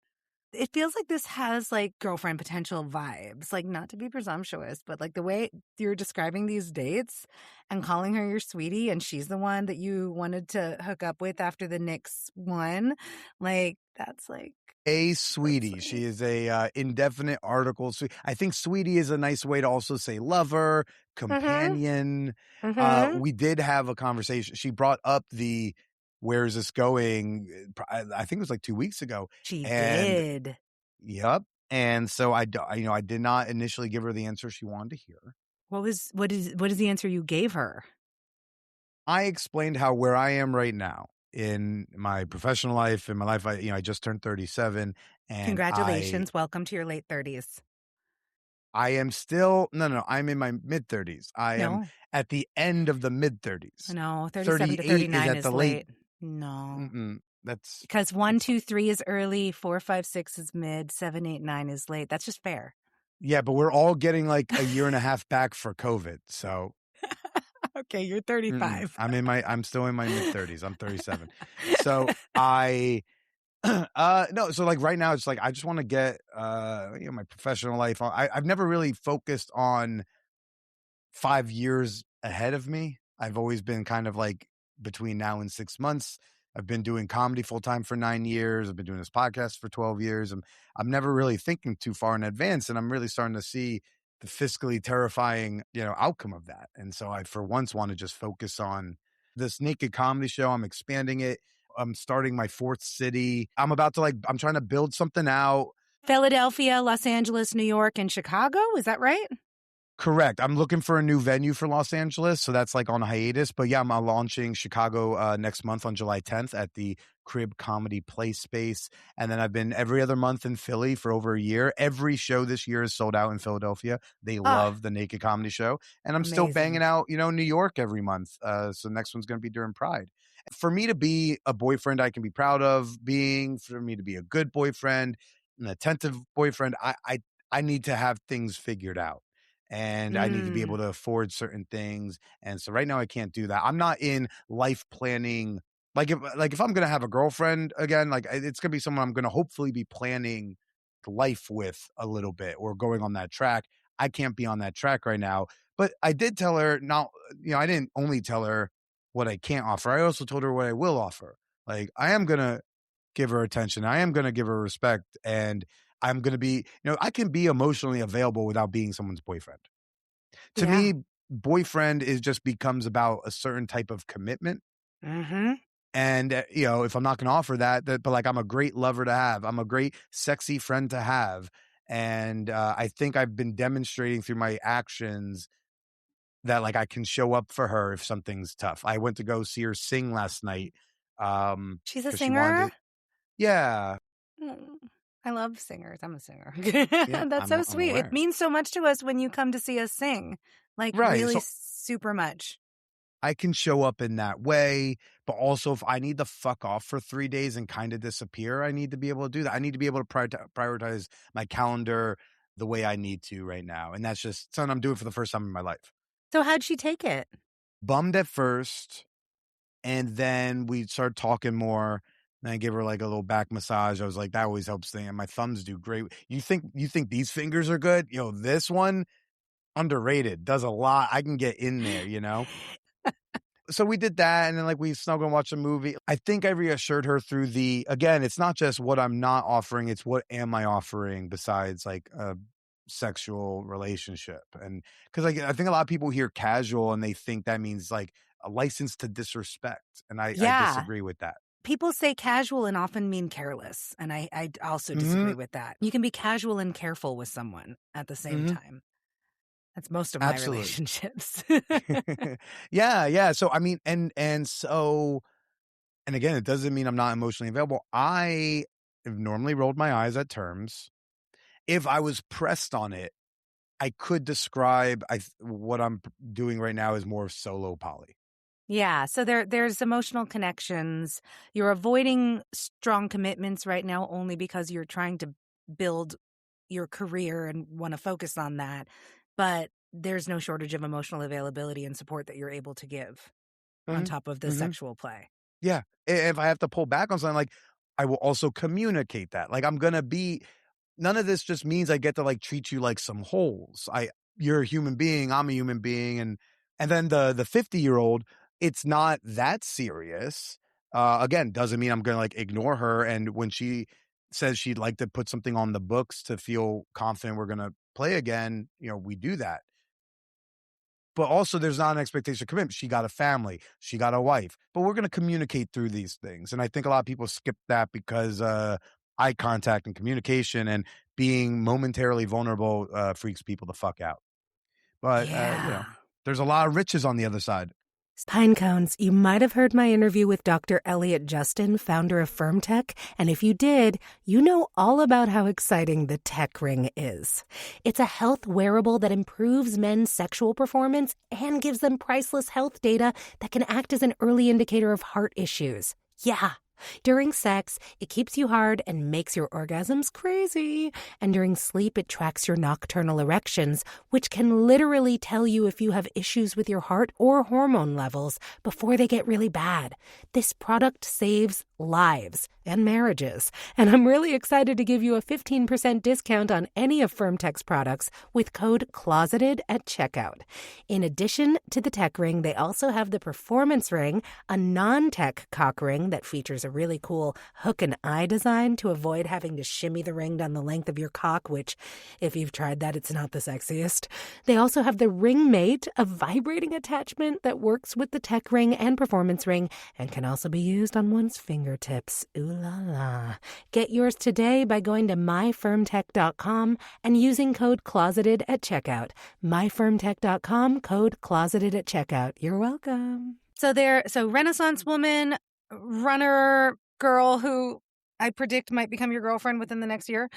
It feels like this has like girlfriend potential vibes, like not to be presumptuous, but like the way you're describing these dates and calling her your sweetie, and she's the one that you wanted to hook up with after the Knicks won. Like that's like a sweetie. She is a indefinite article. I think sweetie is a nice way to also say lover, companion. We did have a conversation. She brought up the "where is this going?" I think it was like 2 weeks ago. She And did. Yep. And so I did not initially give her the answer she wanted to hear. What is the answer you gave her? I explained how where I am right now in my professional life, in my life, I just turned 37, and Congratulations. Welcome to your late 30s. I am still I'm in my mid 30s. I am at the end of the mid 30s. No, 37 to 39 is late. No. That's because 1, 2, 3 is early, 4, 5, 6 is mid, 7, 8, 9 is late. That's just fair. Yeah, but we're all getting like a year and a half back for COVID. So okay, you're 35. I'm still in my mid 30s. I'm 37. So no, so like right now it's like I just want to get my professional life. I've never really focused on 5 years ahead of me. I've always been kind of like between now and 6 months. I've been doing comedy full time for 9 years. I've been doing this podcast for 12 years. I'm never really thinking too far in advance, and I'm really starting to see the fiscally terrifying, outcome of that. And so I, for once, want to just focus on this naked comedy show. I'm expanding it. I'm starting my 4th city. I'm trying to build something out. Philadelphia, Los Angeles, New York, and Chicago. Is that right? Correct. I'm looking for a new venue for Los Angeles, so that's like on hiatus. But yeah, I'm launching Chicago next month on July 10th at the Crib Comedy Play Space. And then I've been every other month in Philly for over a year. Every show this year is sold out in Philadelphia. They love the Naked Comedy Show. And I'm still banging out, New York every month. So next one's going to be during Pride. For me to be a boyfriend I can be proud of being, for me to be a good boyfriend, an attentive boyfriend, I need to have things figured out. And I need to be able to afford certain things. And so right now I can't do that. I'm not in life planning. Like if I'm going to have a girlfriend again, like it's going to be someone I'm going to hopefully be planning life with a little bit or going on that track. I can't be on that track right now. But I did tell her I didn't only tell her what I can't offer. I also told her what I will offer. Like I am going to give her attention. I am going to give her respect, and I'm going to be, I can be emotionally available without being someone's boyfriend. To Yeah. me, boyfriend just becomes about a certain type of commitment. Mm-hmm. And, if I'm not going to offer that, but like, I'm a great lover to have. I'm a great sexy friend to have. And I think I've been demonstrating through my actions that like I can show up for her if something's tough. I went to go see her sing last night. She's a 'Cause she wanted singer? to, yeah. Mm, I love singers. I'm a singer. Yeah, That's so I'm sweet. It aware. means so much to us when you come to see us sing. Like, Right. really So super much. I can show up in that way, but also if I need to fuck off for 3 days and kind of disappear, I need to be able to do that. I need to be able to prioritize my calendar the way I need to right now. And that's just something I'm doing for the first time in my life. So how'd she take it? Bummed at first, and then we started talking more. And I give her like a little back massage. I was like, that always helps thing. And my thumbs do great. You think these fingers are good? This one, underrated, does a lot. I can get in there, So we did that, and then like we snuggled and watched a movie. I think I reassured her through again, it's not just what I'm not offering, it's what am I offering besides like a sexual relationship. And because like I think a lot of people hear casual and they think that means like a license to disrespect. And I Yeah. disagree with that. People say casual and often mean careless. And I also disagree with that. You can be casual and careful with someone at the same time. That's most of my Absolutely. relationships. Yeah. So I mean, and again, it doesn't mean I'm not emotionally available. I have normally rolled my eyes at terms. If I was pressed on it, I could describe what I'm doing right now is more solo poly. Yeah, so there's emotional connections. You're avoiding strong commitments right now only because you're trying to build your career and want to focus on that. But there's no shortage of emotional availability and support that you're able to give on top of the sexual play. Yeah. If I have to pull back on something, like I will also communicate that. Like I'm gonna be. None of this just means I get to like treat you like some holes. You're a human being. I'm a human being, and then the 50-year-old, it's not that serious. Again, doesn't mean I'm gonna like ignore her. And when she says she'd like to put something on the books to feel confident we're gonna play again, we do that. But also there's not an expectation of commitment. She got a family, she got a wife, but we're going to communicate through these things. And I think a lot of people skip that because eye contact and communication and being momentarily vulnerable freaks people the fuck out. But, there's a lot of riches on the other side. Pinecones, you might have heard my interview with Dr. Elliot Justin, founder of FirmTech, and if you did, you know all about how exciting the Tech Ring is. It's a health wearable that improves men's sexual performance and gives them priceless health data that can act as an early indicator of heart issues. Yeah. During sex, it keeps you hard and makes your orgasms crazy. And during sleep, it tracks your nocturnal erections, which can literally tell you if you have issues with your heart or hormone levels before they get really bad. This product saves lives and marriages. And I'm really excited to give you a 15% discount on any of FirmTech's products with code CLOSETED at checkout. In addition to the Tech Ring, they also have the Performance Ring, a non-tech cock ring that features a really cool hook and eye design to avoid having to shimmy the ring down the length of your cock, which, if you've tried that, it's not the sexiest. They also have the Ring Mate, a vibrating attachment that works with the Tech Ring and Performance Ring and can also be used on one's fingertips. Ooh la la. Get yours today by going to myfirmtech.com and using code CLOSETED at checkout. myfirmtech.com, code CLOSETED at checkout. You're welcome. So Renaissance woman, runner girl who I predict might become your girlfriend within the next year.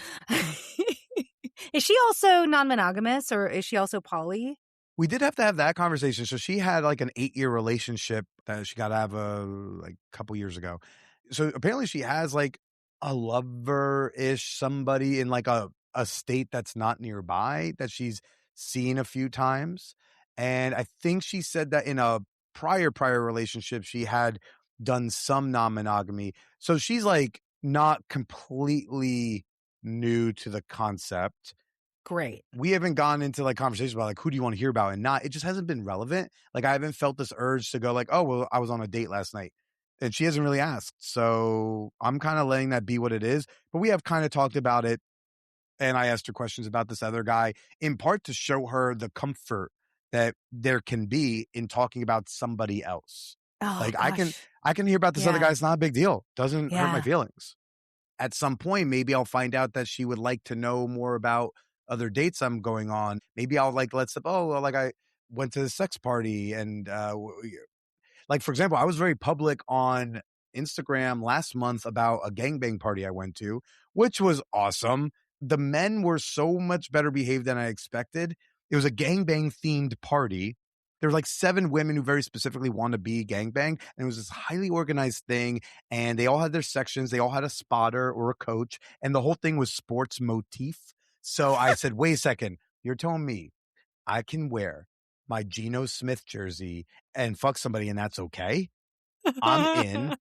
Is she also non-monogamous or is she also poly? We did have to have that conversation. So she had like an 8-year relationship that she got out of like a couple years ago. So apparently she has like a lover-ish somebody in like a state that's not nearby that she's seen a few times. And I think she said that in a prior relationship, she had done some non-monogamy. So she's like not completely new to the concept. Great. We haven't gone into like conversations about like who do you want to hear about and not. It just hasn't been relevant. Like I haven't felt this urge to go like, oh, well, I was on a date last night. And she hasn't really asked. So I'm kind of letting that be what it is. But we have kind of talked about it. And I asked her questions about this other guy, in part to show her the comfort that there can be in talking about somebody else. Oh, Like gosh. I can hear about this other Yeah. guy. It's not a big deal. Doesn't hurt my Yeah. feelings. At some point, maybe I'll find out that she would like to know more about other dates I'm going on. Maybe I'll like, I went to the sex party and, like, for example, I was very public on Instagram last month about a gangbang party I went to, which was awesome. The men were so much better behaved than I expected. It was a gangbang themed party. There were like 7 women who very specifically want to be gangbang. And it was this highly organized thing. And they all had their sections. They all had a spotter or a coach. And the whole thing was sports motif. So I said, wait a second, you're telling me I can wear my Geno Smith jersey and fuck somebody and that's okay? I'm in.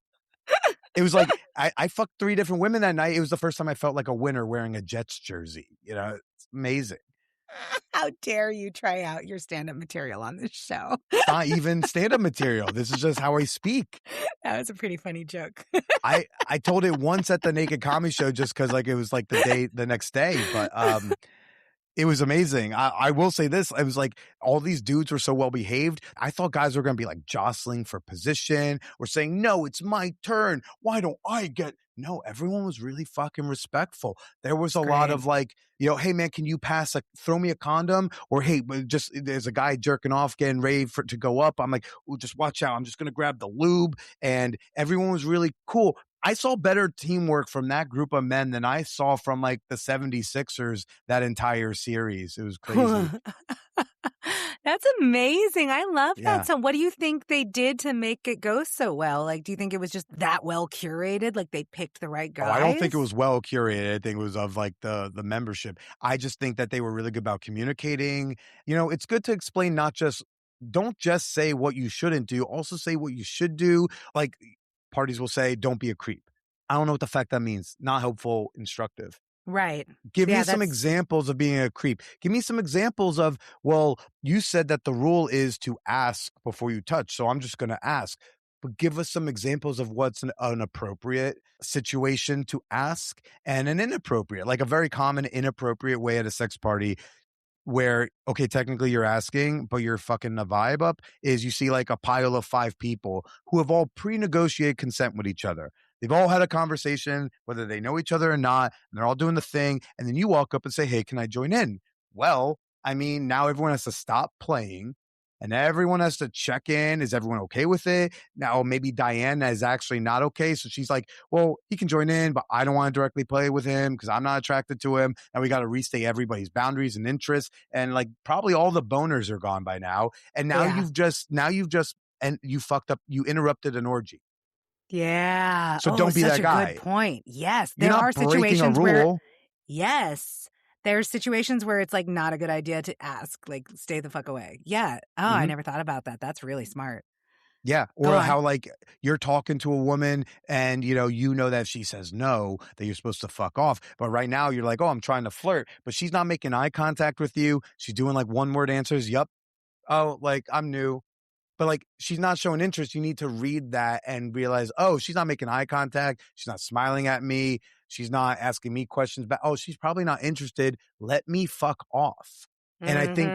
It was like, I fucked 3 different women that night. It was the first time I felt like a winner wearing a Jets jersey. You know, it's amazing. How dare you try out your stand-up material on this show? It's not even stand-up material. This is just how I speak. That was a pretty funny joke. I told it once at the Naked Comedy Show just because like it was like the next day. But it was amazing. I will say this. It was like all these dudes were so well behaved. I thought guys were going to be like jostling for position or saying, no, it's my turn. Why don't I get? No, everyone was really fucking respectful. There was a lot of like, you know, hey man, can you throw me a condom? Or hey, just there's a guy jerking off getting ready to go up. I'm like, oh, just watch out. I'm just going to grab the lube. And everyone was really cool. I saw better teamwork from that group of men than I saw from like the 76ers that entire series. It was crazy. That's amazing. I love Yeah. that. So what do you think they did to make it go so well? Like, do you think it was just that well curated? Like they picked the right guys? Oh, I don't think it was well curated. I think it was of like the membership. I just think that they were really good about communicating. You know, it's good to explain don't just say what you shouldn't do. Also say what you should do. Like parties will say, don't be a creep. I don't know what the fuck that means. Not helpful, instructive. Right. Give me some examples of being a creep. Give me some examples of, well, you said that the rule is to ask before you touch. So I'm just going to ask. But give us some examples of what's an appropriate situation to ask and an inappropriate, like a very common inappropriate way at a sex party where, okay, technically you're asking, but you're fucking the vibe up, is you see like a pile of 5 people who have all pre-negotiated consent with each other. They've all had a conversation, whether they know each other or not, and they're all doing the thing. And then you walk up and say, hey, can I join in? Well, I mean, now everyone has to stop playing and everyone has to check in. Is everyone okay with it? Now, maybe Diane is actually not okay. So she's like, well, he can join in, but I don't want to directly play with him because I'm not attracted to him. And we got to restate everybody's boundaries and interests. And like probably all the boners are gone by now. And now and you fucked up. You interrupted an orgy. Yeah. So don't be that guy. Good point. Yes. You're There not are breaking situations a where, rule. yes, there's situations where it's like not a good idea to ask, like stay the fuck away. Yeah. Oh, I never thought about that. That's really smart. Yeah. Or how like you're talking to a woman and you know that if she says no, that you're supposed to fuck off. But right now you're like, oh, I'm trying to flirt, but she's not making eye contact with you. She's doing like 1-word answers. Yup. Oh, like I'm new. But like she's not showing interest. You need to read that and realize, oh, she's not making eye contact. She's not smiling at me. She's not asking me questions back. Oh, she's probably not interested. Let me fuck off. And I think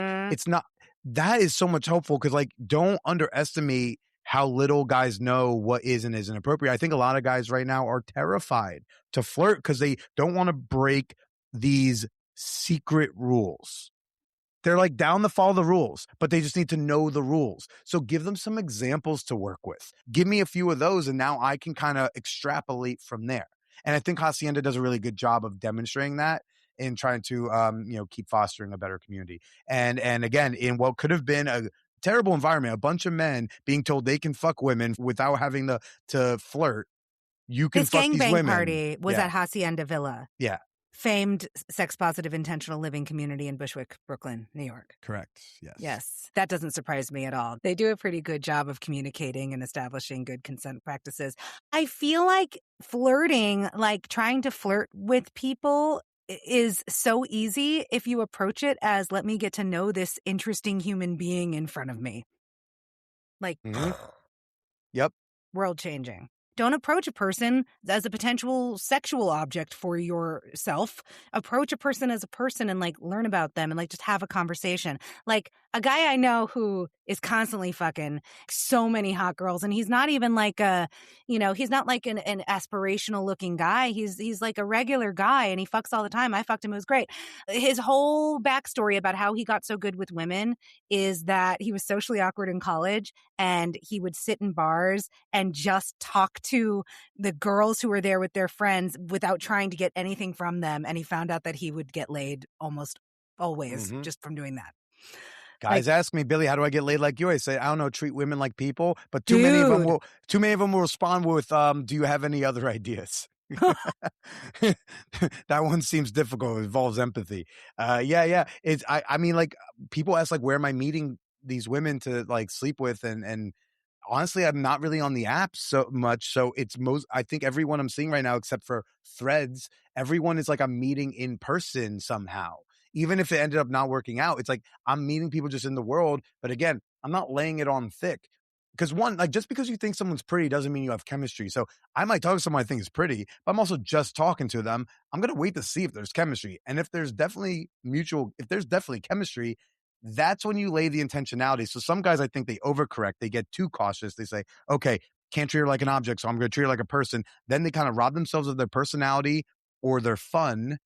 that is so much helpful because like don't underestimate how little guys know what is and isn't appropriate. I think a lot of guys right now are terrified to flirt because they don't want to break these secret rules. They're like down to follow the rules, but they just need to know the rules. So give them some examples to work with. Give me a few of those, and now I can kind of extrapolate from there. And I think Hacienda does a really good job of demonstrating that in trying to, keep fostering a better community. And again, in what could have been a terrible environment, a bunch of men being told they can fuck women without having to flirt. You can fuck these women. This gangbang party was at Hacienda Villa. Yeah. Famed sex-positive intentional living community in Bushwick, Brooklyn, New York. Correct. Yes. Yes. That doesn't surprise me at all. They do a pretty good job of communicating and establishing good consent practices. I feel like flirting, like trying to flirt with people is so easy if you approach it as, let me get to know this interesting human being in front of me. Like, Yep. World changing. Don't approach a person as a potential sexual object for yourself. Approach a person as a person and like learn about them and like just have a conversation. Like a guy I know who is constantly fucking so many hot girls, and he's not even like he's not like an aspirational looking guy. He's like a regular guy and he fucks all the time. I fucked him. It was great. His whole backstory about how he got so good with women is that he was socially awkward in college and he would sit in bars and just talk to the girls who were there with their friends without trying to get anything from them. And he found out that he would get laid almost always just from doing that. Guys ask me, Billy, how do I get laid like you? I say, I don't know, treat women like people. But too many of them will respond with, do you have any other ideas? That one seems difficult. It involves empathy. Yeah. I mean, like, people ask, like, where am I meeting these women to like sleep with? And honestly, I'm not really on the app so much. So I think everyone I'm seeing right now, except for Threads, everyone is like I'm meeting in person somehow. Even if it ended up not working out, it's like I'm meeting people just in the world. But again, I'm not laying it on thick. Because one, like, just because you think someone's pretty doesn't mean you have chemistry. So I might talk to someone I think is pretty, but I'm also just talking to them. I'm going to wait to see if there's chemistry. And if there's definitely chemistry, that's when you lay the intentionality. So some guys, I think they overcorrect. They get too cautious. They say, okay, can't treat her like an object, so I'm going to treat her like a person. Then they kind of rob themselves of their personality or their fun.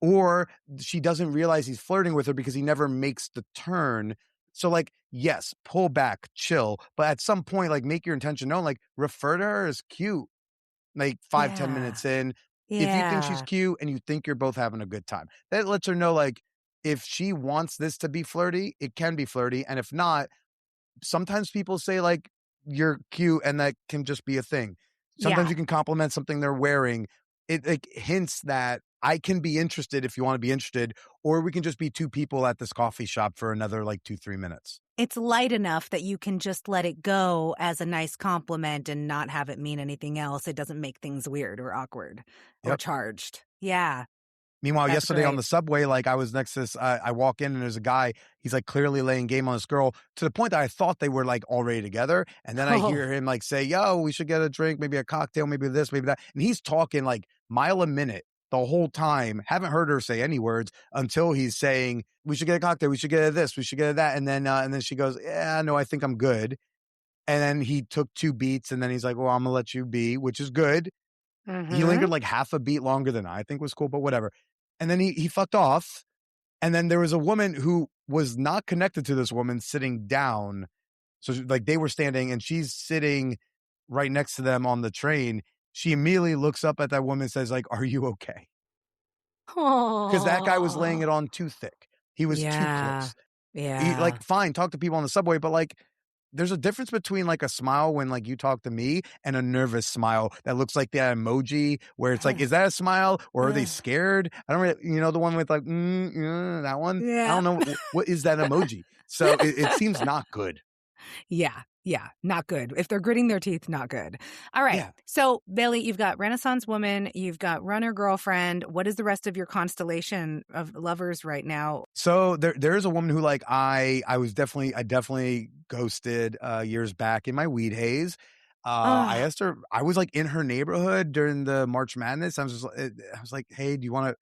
Or she doesn't realize he's flirting with her because he never makes the turn. So, like, yes, pull back, chill. But at some point, like, make your intention known. Like, refer to her as cute. Like 5-10 minutes in. If you think she's cute and you think you're both having a good time, that lets her know, like, if she wants this to be flirty, it can be flirty. And if not, sometimes people say, like, you're cute and that can just be a thing. Sometimes you can compliment something they're wearing. It like hints that I can be interested if you want to be interested, or we can just be two people at this coffee shop for another like 2-3 minutes. It's light enough that you can just let it go as a nice compliment and not have it mean anything else. It doesn't make things weird or awkward or charged. Yeah. Meanwhile, yesterday on the subway, like I was next to this, I walk in and there's a guy, he's like clearly laying game on this girl to the point that I thought they were like already together. And then I hear him like say, yo, we should get a drink, maybe a cocktail, maybe this, maybe that. And he's talking like mile a minute the whole time. Haven't heard her say any words until he's saying, we should get a cocktail, we should get this, we should get that. And then she goes, yeah, no, I think I'm good. And then he took 2 beats and then he's like, well, I'm gonna let you be, which is good. He lingered like half a beat longer than I think was cool, but whatever. And then he fucked off. And then there was a woman who was not connected to this woman sitting down. So like they were standing and she's sitting right next to them on the train. She immediately looks up at that woman and says like, are you okay? Because that guy was laying it on too thick. He was too close. Yeah. Like, fine, talk to people on the subway, but like, there's a difference between like a smile when like you talk to me and a nervous smile that looks like that emoji where it's like, is that a smile or are they scared? I don't really, the one with like, that one. I don't know. What is that emoji? So it seems not good. Yeah, not good. If they're gritting their teeth, not good. All right. Yeah. So, Billy, you've got Renaissance woman, you've got runner girlfriend. What is the rest of your constellation of lovers right now? So there is a woman who like I definitely ghosted years back in my weed haze. I asked her, I was like in her neighborhood during the March Madness. I was like, hey, do you want to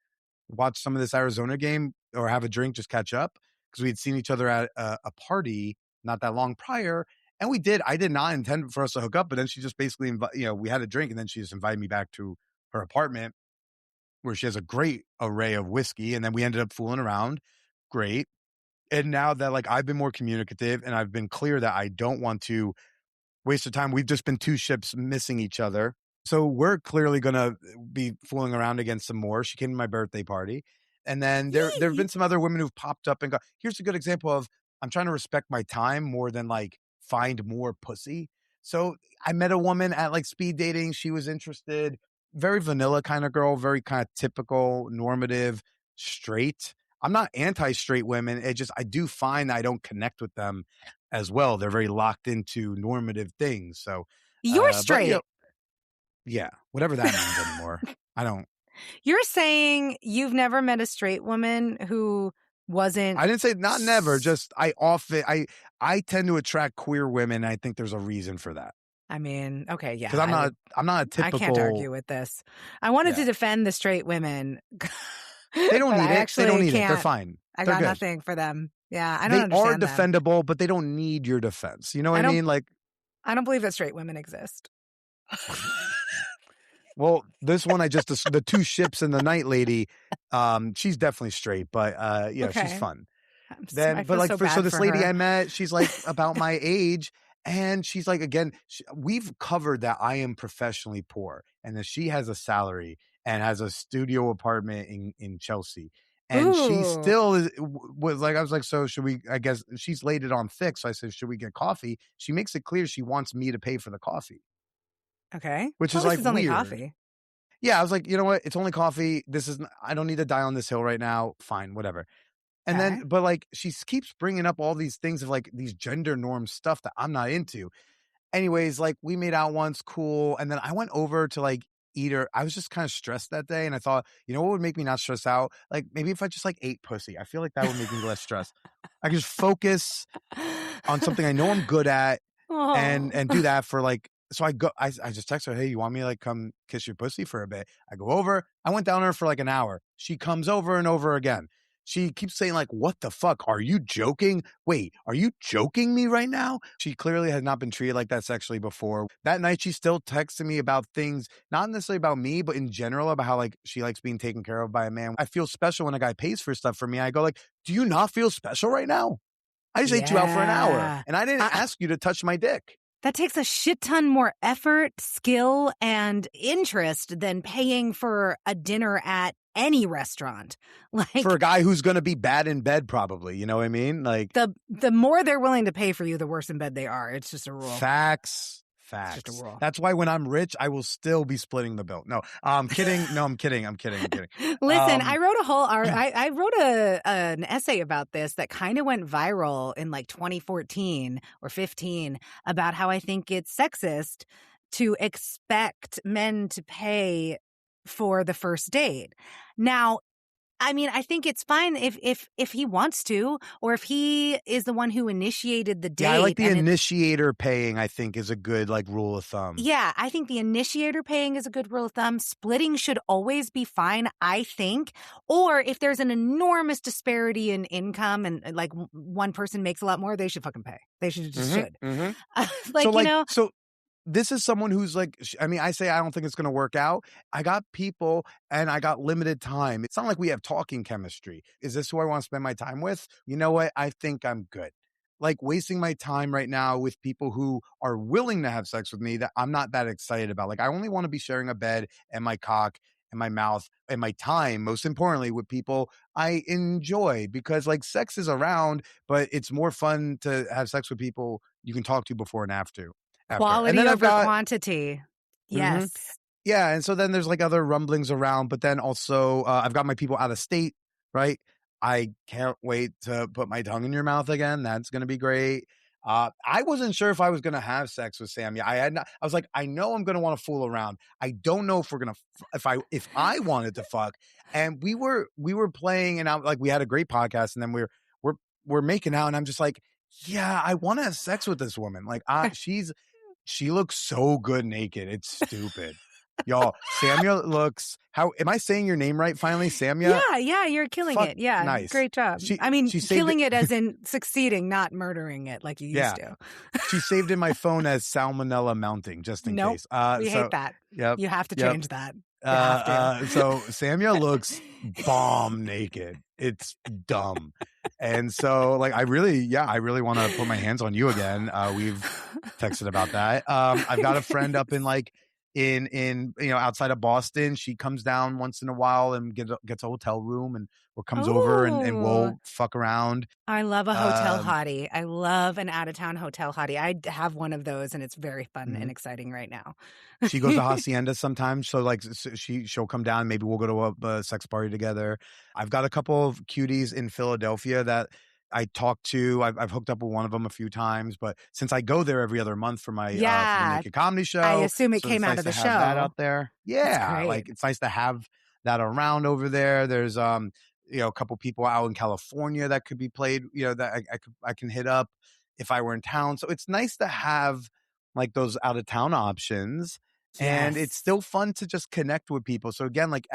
watch some of this Arizona game or have a drink, just catch up? Because we had seen each other at a party not that long prior. And we did. I did not intend for us to hook up, but then she just basically, we had a drink and then she just invited me back to her apartment where she has a great array of whiskey. And then we ended up fooling around. Great. And now that like I've been more communicative and I've been clear that I don't want to waste of time. We've just been 2 ships missing each other. So we're clearly going to be fooling around again some more. She came to my birthday party. And then there have been some other women who've popped up and go, here's a good example of I'm trying to respect my time more than like find more pussy. So I met a woman at like speed dating. She was interested, very vanilla kind of girl, very kind of typical, normative, straight. I'm not anti-straight women. I do find that I don't connect with them as well. They're very locked into normative things. So you're straight. But, yeah, whatever that means anymore. I don't. You're saying you've never met a straight woman who wasn't. I didn't say not never. Just I tend to attract queer women. I think there's a reason for that. I mean, okay, yeah. Because I'm not a typical. I can't argue with this. I wanted to defend the straight women. They don't need it. They don't need it. They're can't. fine. I They're got good. nothing for them. Yeah, I don't They are understand them. defendable, but they don't need your defense. You know what I mean? Like, I don't believe that straight women exist. well, this one the two ships and the night lady, she's definitely straight, but yeah, she's fun. Then, but like, so this lady I met, she's like about my age, and she's like, again, we've covered that I am professionally poor, and that she has a salary and has a studio apartment in Chelsea. And she still was like, I was like, so should we, I guess she's laid it on thick. So I said, should we get coffee? She makes it clear she wants me to pay for the coffee. Okay. Which is like it's only weird. coffee. Yeah. I was like, you know what? It's only coffee. I don't need to die on this hill right now. Fine, whatever. And then, but like, she keeps bringing up all these things of like these gender norm stuff that I'm not into. Anyways, like we made out once, cool. And then I went over to like eat her. I was just kind of stressed that day. And I thought, you know what would make me not stress out? Like maybe if I just like ate pussy, I feel like that would make me less stressed. I could just focus on something I know I'm good at and do that for like, so I just text her, hey, you want me to like come kiss your pussy for a bit? I go over, I went down there for like an hour. She comes over and over again. She keeps saying like, what the fuck? Are you joking? Wait, are you joking me right now? She clearly has not been treated like that sexually before. That night, she still texted me about things, not necessarily about me, but in general about how like she likes being taken care of by a man. I feel special when a guy pays for stuff for me. I go like, do you not feel special right now? I just ate you out for an hour and I didn't ask you to touch my dick. That takes a shit ton more effort, skill, and interest than paying for a dinner at any restaurant. Like for a guy who's going to be bad in bed, probably. You know what I mean? Like the more they're willing to pay for you, the worse in bed they are. It's just a rule. Facts. It's just a rule. That's why when I'm rich, I will still be splitting the bill. No, I'm kidding. No, I'm kidding. Listen, I wrote I wrote an essay about this that kind of went viral in like 2014 or 15 about how I think it's sexist to expect men to pay for the first date. Now, I mean, I think it's fine if he wants to, or if he is the one who initiated the date. Yeah, I like the initiator paying, I think, is a good like rule of thumb. Yeah, I think the initiator paying is a good rule of thumb. Splitting should always be fine, I think. Or if there's an enormous disparity in income and like one person makes a lot more, they should fucking pay. They should. So this is someone who's like, I mean, I say I don't think it's going to work out. I got people and I got limited time. It's not like we have talking chemistry. Is this who I want to spend my time with? You know what? I think I'm good. Like wasting my time right now with people who are willing to have sex with me that I'm not that excited about. Like I only want to be sharing a bed and my cock and my mouth and my time, most importantly, with people I enjoy, because like sex is around, but it's more fun to have sex with people you can talk to before and after. Quality over quantity. Yes. Yeah. And so then there's like other rumblings around, but then also I've got my people out of state, right? I can't wait to put my tongue in your mouth again. That's going to be great. I wasn't sure if I was going to have sex with Sammy. I was like, I know I'm going to want to fool around. I don't know if we're going to, if I wanted to fuck. And we were playing and we had a great podcast and then we're making out and I'm just like, yeah, I want to have sex with this woman. Like she looks so good naked. It's stupid. Y'all, Samya looks, am I saying your name right finally? Samya? Yeah, you're killing it. Yeah, nice. Great job. Killing it as in succeeding, not murdering it like you used to. She saved in my phone as Salmonella Mounting, just in case. We hate that. Yep. You have to change that. So Samya looks bomb naked. It's dumb. And so like I really want to put my hands on you again. We've texted about that. I've got a friend up in outside of Boston. She comes down once in a while and gets a hotel room or comes over and we'll fuck around. I love a hotel hottie. I love an out-of-town hotel hottie. I have one of those and it's very fun and exciting right now. She goes to Hacienda sometimes. So like she'll come down. Maybe we'll go to a sex party together. I've got a couple of cuties in Philadelphia that I talked to. I've hooked up with one of them a few times, but since I go there every other month for my for the Naked Comedy show, I assume it came out of the show. That out there, yeah, like it's nice to have that around over there. There's a couple people out in California that could be played. That I can hit up if I were in town. So it's nice to have like those out of town options. And it's Yes. still fun to just connect with people. So again, like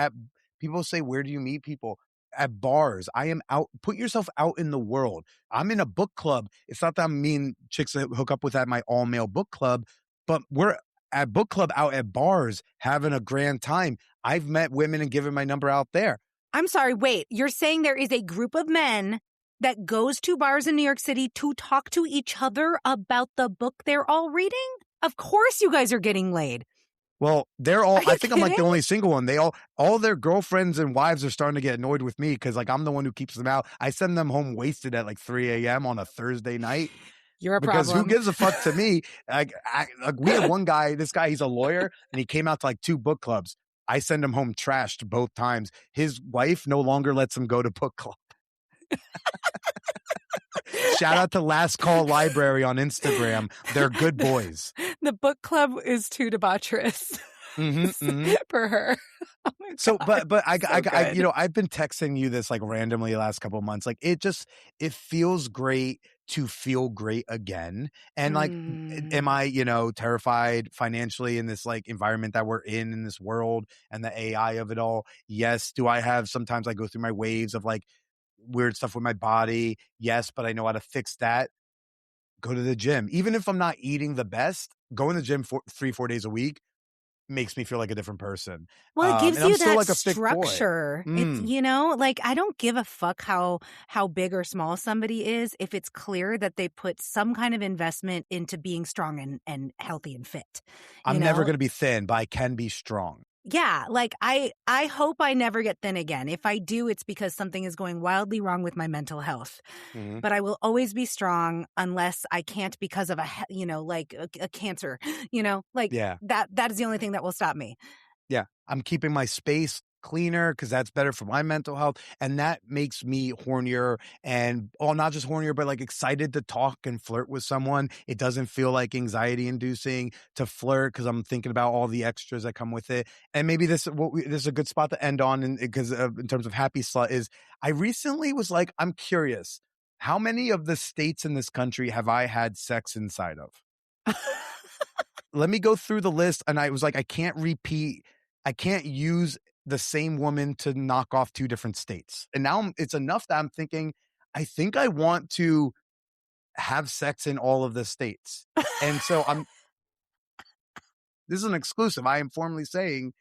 people say, where do you meet people? At bars. I am out. Put yourself out in the world. I'm in a book club. It's not that I'm mean chicks that hook up with at my all male book club, but we're at book club out at bars having a grand time. I've met women and given my number out there. I'm sorry, wait. You're saying there is a group of men that goes to bars in New York City to talk to each other about the book they're all reading? Of course you guys are getting laid. Well, they're all, Are you I think I'm like the kidding? only single one. All their girlfriends and wives are starting to get annoyed with me because like I'm the one who keeps them out. I send them home wasted at like 3 a.m. on a Thursday night. You're a Because problem. who gives a fuck to me? Like we had one guy, this guy, he's a lawyer, and he came out to like 2 book clubs. I send him home trashed both times. His wife no longer lets him go to book club. Shout out to Last Call Library on Instagram. They're good boys. The book club is too debaucherous for her. Oh my So, God. but I, good. you know, I've been texting you this like randomly the last couple of months. Like it feels great to feel great again. And like, am I, you know, terrified financially in this like environment that we're in this world and the AI of it all? Yes. Do I have, sometimes I go through my waves of like weird stuff with my body? Yes. But I know how to fix that. Go to the gym. Even if I'm not eating the best, going to the gym 3-4 days a week makes me feel like a different person. Well, it gives and I'm you still that like a thick boy. structure. It's, you know, like I don't give a fuck how big or small somebody is if it's clear that they put some kind of investment into being strong and healthy and fit. I'm never going to be thin, but I can be strong. Yeah, like I hope I never get thin again. If I do, it's because something is going wildly wrong with my mental health. Mm-hmm. But I will always be strong unless I can't because of like a cancer, like that is the only thing that will stop me. Yeah, I'm keeping my space cleaner because that's better for my mental health, and that makes me hornier and not just hornier but like excited to talk and flirt with someone. It doesn't feel like anxiety inducing to flirt because I'm thinking about all the extras that come with it. And maybe this is a good spot to end on, because in terms of happy slut is I recently was like, I'm curious, how many of the states in this country have I had sex inside of? Let me go through the list. And I was like, I can't use the same woman to knock off 2 different states. And now it's enough that I'm thinking, I think I want to have sex in all of the states. And so this is an exclusive. I am formally saying,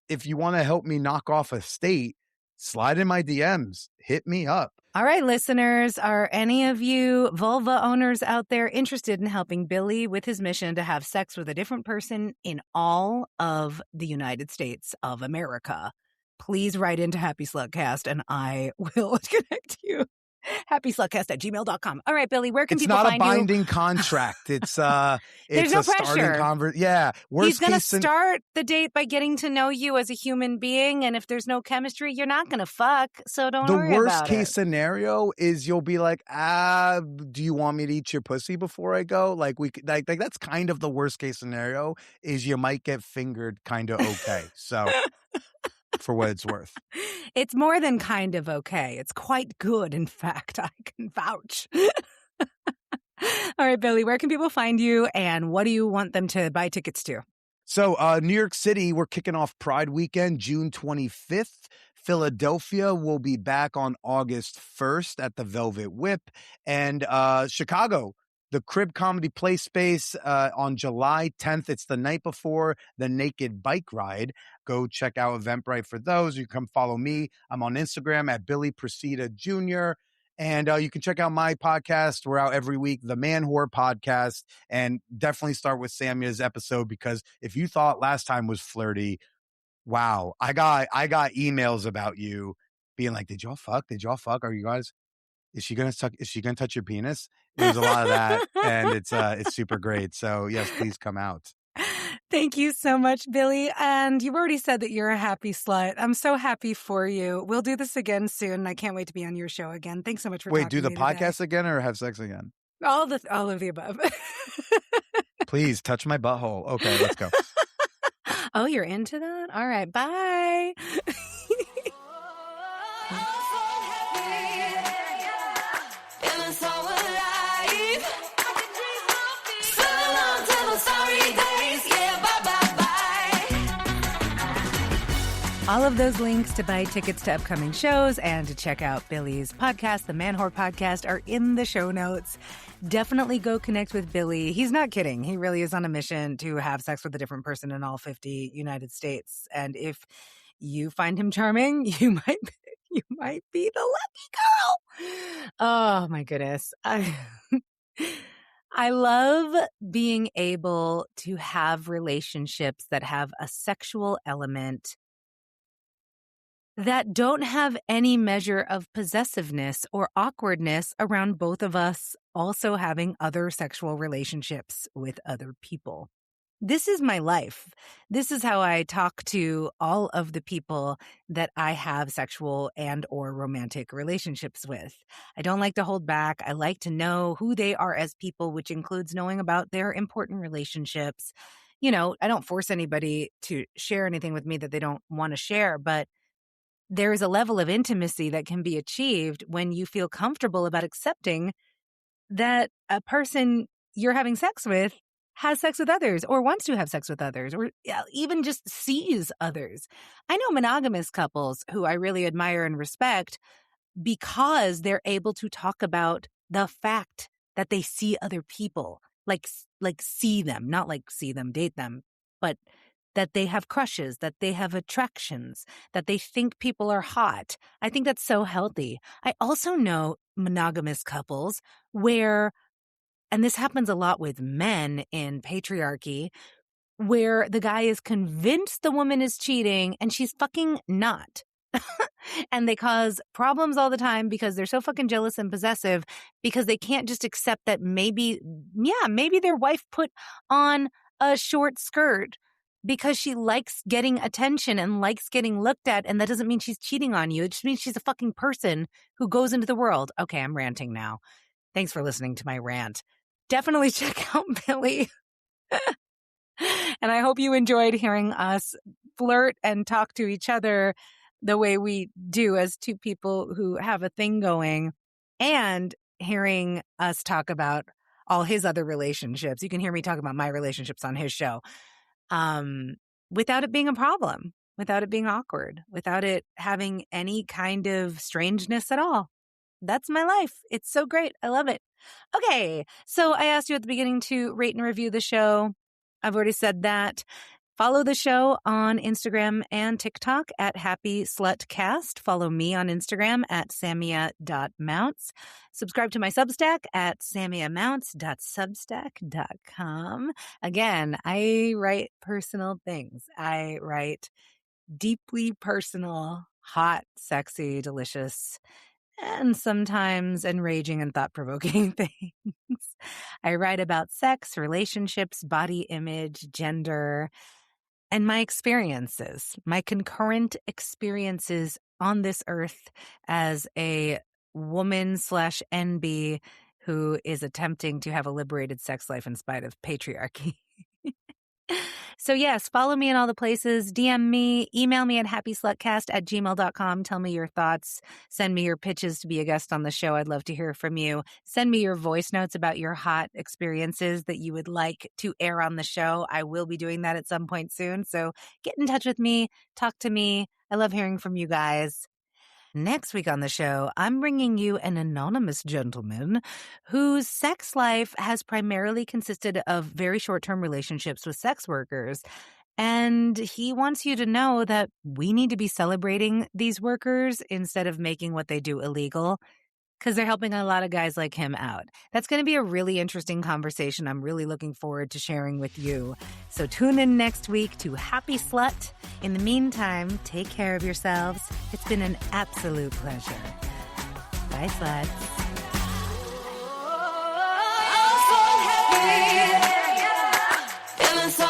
if you want to help me knock off a state, slide in my DMs, hit me up. All right, listeners, are any of you vulva owners out there interested in helping Billy with his mission to have sex with a different person in all of the United States of America? Please write into Happy Slutcast and I will connect you. HappySlutcast@gmail.com. All right, Billy, where can people find you? It's not a binding contract. It's There's no pressure. Starting conversation. Yeah. He's going to start the date by getting to know you as a human being. And if there's no chemistry, you're not going to fuck. So don't worry about it. The worst case scenario is you'll be like, do you want me to eat your pussy before I go? Like that's kind of the worst case scenario is you might get fingered kind of okay. So for what it's worth. It's more than kind of okay. It's quite good, in fact. I can vouch. All right, Billy, where can people find you and what do you want them to buy tickets to? So New York City, we're kicking off Pride Weekend, June 25th. Philadelphia will be back on August 1st at the Velvet Whip. And Chicago, the Crib Comedy Play Space on July 10th. It's the night before the Naked Bike Ride. Go check out Eventbrite for those. You can come follow me. I'm on Instagram at Billy Procida Jr. And you can check out my podcast. We're out every week, the Manwhore Podcast. And definitely start with Samia's episode, because if you thought last time was flirty, wow. I got emails about you being like, did y'all fuck? Are you guys? Is she gonna touch your penis? There's a lot of that, and it's super great. So yes, please come out. Thank you so much, Billy. And you've already said that you're a happy slut. I'm so happy for you. We'll do this again soon. I can't wait to be on your show again. Thanks so much for talking do the to me podcast today. again or have sex again? All of the above. Please touch my butthole. Okay, let's go. Oh, you're into that? All right, bye. Sorry. All of those links to buy tickets to upcoming shows and to check out Billy's podcast, the Manwhore Podcast, are in the show notes. Definitely go connect with Billy. He's not kidding. He really is on a mission to have sex with a different person in all 50 United States. And if you find him charming, you might be the lucky girl. Oh my goodness. I love being able to have relationships that have a sexual element that don't have any measure of possessiveness or awkwardness around both of us also having other sexual relationships with other people. This is my life. This is how I talk to all of the people that I have sexual and or romantic relationships with. I don't like to hold back. I like to know who they are as people, which includes knowing about their important relationships. You know, I don't force anybody to share anything with me that they don't want to share, but there is a level of intimacy that can be achieved when you feel comfortable about accepting that a person you're having sex with has sex with others or wants to have sex with others or even just sees others. I know monogamous couples who I really admire and respect because they're able to talk about the fact that they see other people, like see them, not like see them, date them, but that they have crushes, that they have attractions, that they think people are hot. I think that's so healthy. I also know monogamous couples where, and this happens a lot with men in patriarchy, where the guy is convinced the woman is cheating and she's fucking not. And they cause problems all the time because they're so fucking jealous and possessive because they can't just accept that maybe their wife put on a short skirt because she likes getting attention and likes getting looked at, and that doesn't mean she's cheating on you. It just means she's a fucking person who goes into the world. Okay, I'm ranting now. Thanks for listening to my rant. Definitely check out Billy. And I hope you enjoyed hearing us flirt and talk to each other the way we do as two people who have a thing going, and hearing us talk about all his other relationships. You can hear me talk about my relationships on his show. Without it being a problem, without it being awkward, without it having any kind of strangeness at all. That's my life. It's so great. I love it. Okay. So I asked you at the beginning to rate and review the show. I've already said that. Follow the show on Instagram and TikTok at Happy Slutcast. Follow me on Instagram at samia.mounts. Subscribe to my Substack at samiamounts.substack.com. Again, I write personal things. I write deeply personal, hot, sexy, delicious, and sometimes enraging and thought-provoking things. I write about sex, relationships, body image, gender, and my experiences, my concurrent experiences on this earth as a woman/NB who is attempting to have a liberated sex life in spite of patriarchy. So yes, follow me in all the places. DM me, email me at happyslutcast@gmail.com. Tell me your thoughts. Send me your pitches to be a guest on the show. I'd love to hear from you. Send me your voice notes about your hot experiences that you would like to air on the show. I will be doing that at some point soon. So get in touch with me. Talk to me. I love hearing from you guys. Next week on the show, I'm bringing you an anonymous gentleman whose sex life has primarily consisted of very short-term relationships with sex workers. And he wants you to know that we need to be celebrating these workers instead of making what they do illegal, because they're helping a lot of guys like him out. That's going to be a really interesting conversation. I'm really looking forward to sharing with you. So tune in next week to Happy Slut. In the meantime, take care of yourselves. It's been an absolute pleasure. Bye, sluts. I'm so happy, feeling so